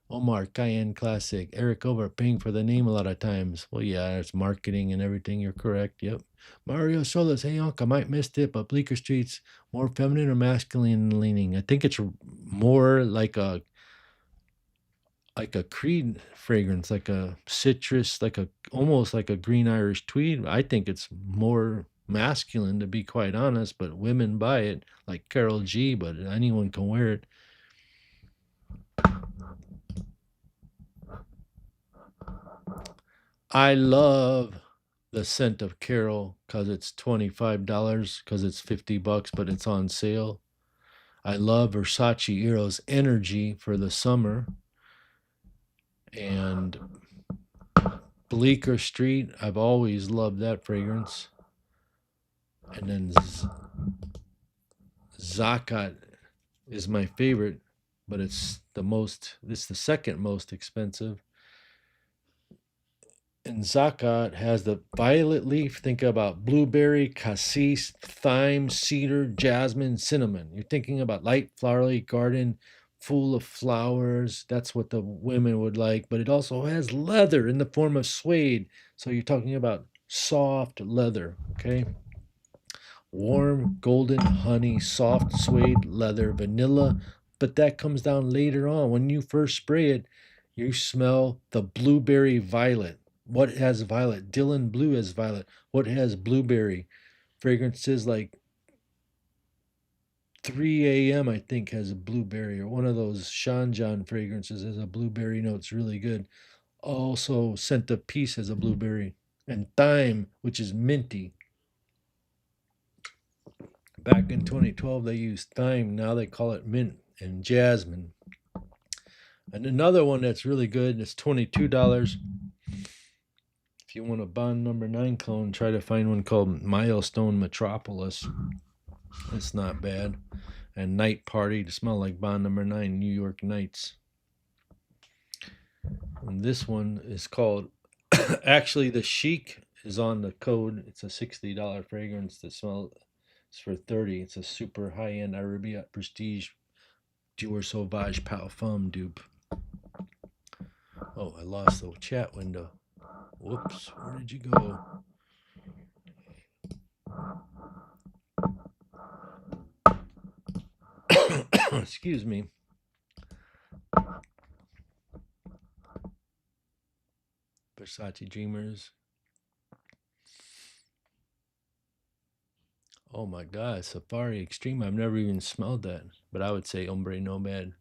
Omar, Cayenne Classic. Eric overpaying for the name a lot of times. Well, yeah, it's marketing and everything. You're correct. Yep. Mario Solas. Hey, Unc, I might missed it, but Bleecker Street's more feminine or masculine leaning? I think it's more like a Creed fragrance, like a citrus, like a almost like a green Irish Tweed. I think it's more masculine, to be quite honest, but women buy it, like Carol G, but anyone can wear it. I love the scent of Carol because it's $25, because it's $50, but it's on sale. I love Versace Eros Energy for the summer. And Bleecker Street, I've always loved that fragrance. And then Zakat is my favorite, but it's the second most expensive. And Zakat has the violet leaf. Think about blueberry, cassis, thyme, cedar, jasmine, cinnamon. You're thinking about light, flowery garden full of flowers. That's what the women would like. But it also has leather in the form of suede. So you're talking about soft leather, okay? Warm, golden honey, soft suede leather, vanilla. But that comes down later on. When you first spray it, you smell the blueberry violet. What has violet? Dylan Blue has violet. What has blueberry? Fragrances like 3 a.m. I think has a blueberry, or one of those Sean John fragrances has a blueberry note. It's really good. Also, Scent of Peace has a blueberry. And thyme, which is minty. Back in 2012, they used thyme. Now they call it mint and jasmine. And another one that's really good is $22. If you want a Bond No. 9 clone, try to find one called Milestone Metropolis. It's not bad. And Night Party to smell like Bond No. 9, New York Nights. And this one is called, actually the Chic is on the code. It's a $60 fragrance that smells, it's for $30. It's a super high-end Arabia Prestige Dior Sauvage Parfum dupe. Oh, I lost the chat window. Whoops, where did you go? Excuse me. Versace Dreamers. Oh my God, Safari Extreme. I've never even smelled that, but I would say Ombre Nomad.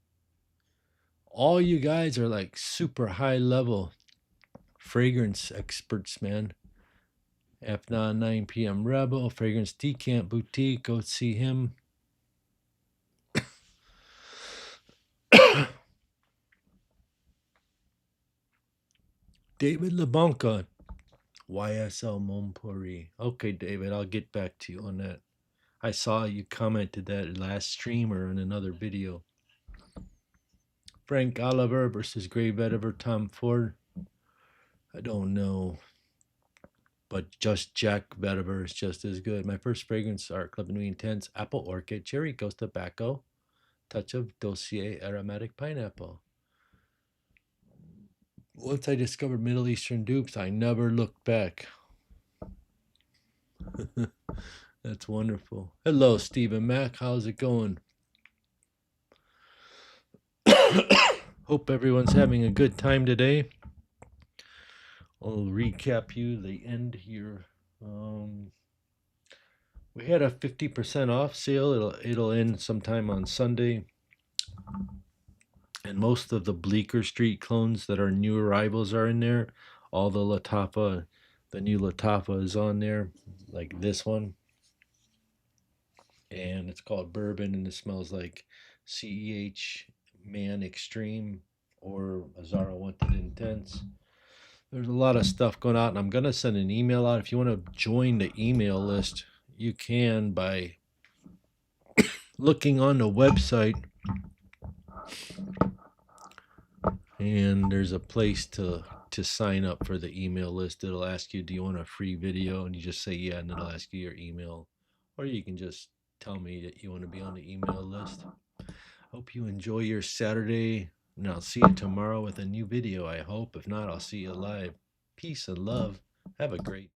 All you guys are like super high level fragrance experts, man. F9 9 p.m. Rebel, Fragrance Decant Boutique. Go see him. David LeBonca, YSL Montpellier. Okay, David, I'll get back to you on that. I saw you commented that last stream or in another video. Frank Oliver versus Gray Vetiver Tom Ford. I don't know. But just Jack Vetiver is just as good. My first fragrance are Club Nuit Intense, Apple Orchid, Cherry Ghost Tobacco, touch of Dossier Aromatic Pineapple. Once I discovered Middle Eastern dupes, I never looked back. That's wonderful. Hello, Stephen Mack. How's it going? Hope everyone's having a good time today. I'll recap you the end here. We had a 50% off sale. It'll end sometime on Sunday. And most of the Bleecker Street clones that are new arrivals are in there. All the Lattafa, the new Lattafa is on there, like this one. And it's called Bourbon, and it smells like CEH Man Extreme or Azara Wanted Intense. There's a lot of stuff going out, and I'm going to send an email out. If you want to join the email list, you can by looking on the website. And there's a place to sign up for the email list. It'll ask you, do you want a free video? And you just say yeah, and it'll ask you your email or you can just tell me that you want to be on the email list. Hope you enjoy your Saturday, and I'll see you tomorrow with a new video, I hope. If not, I'll see you live. Peace and love. Have a great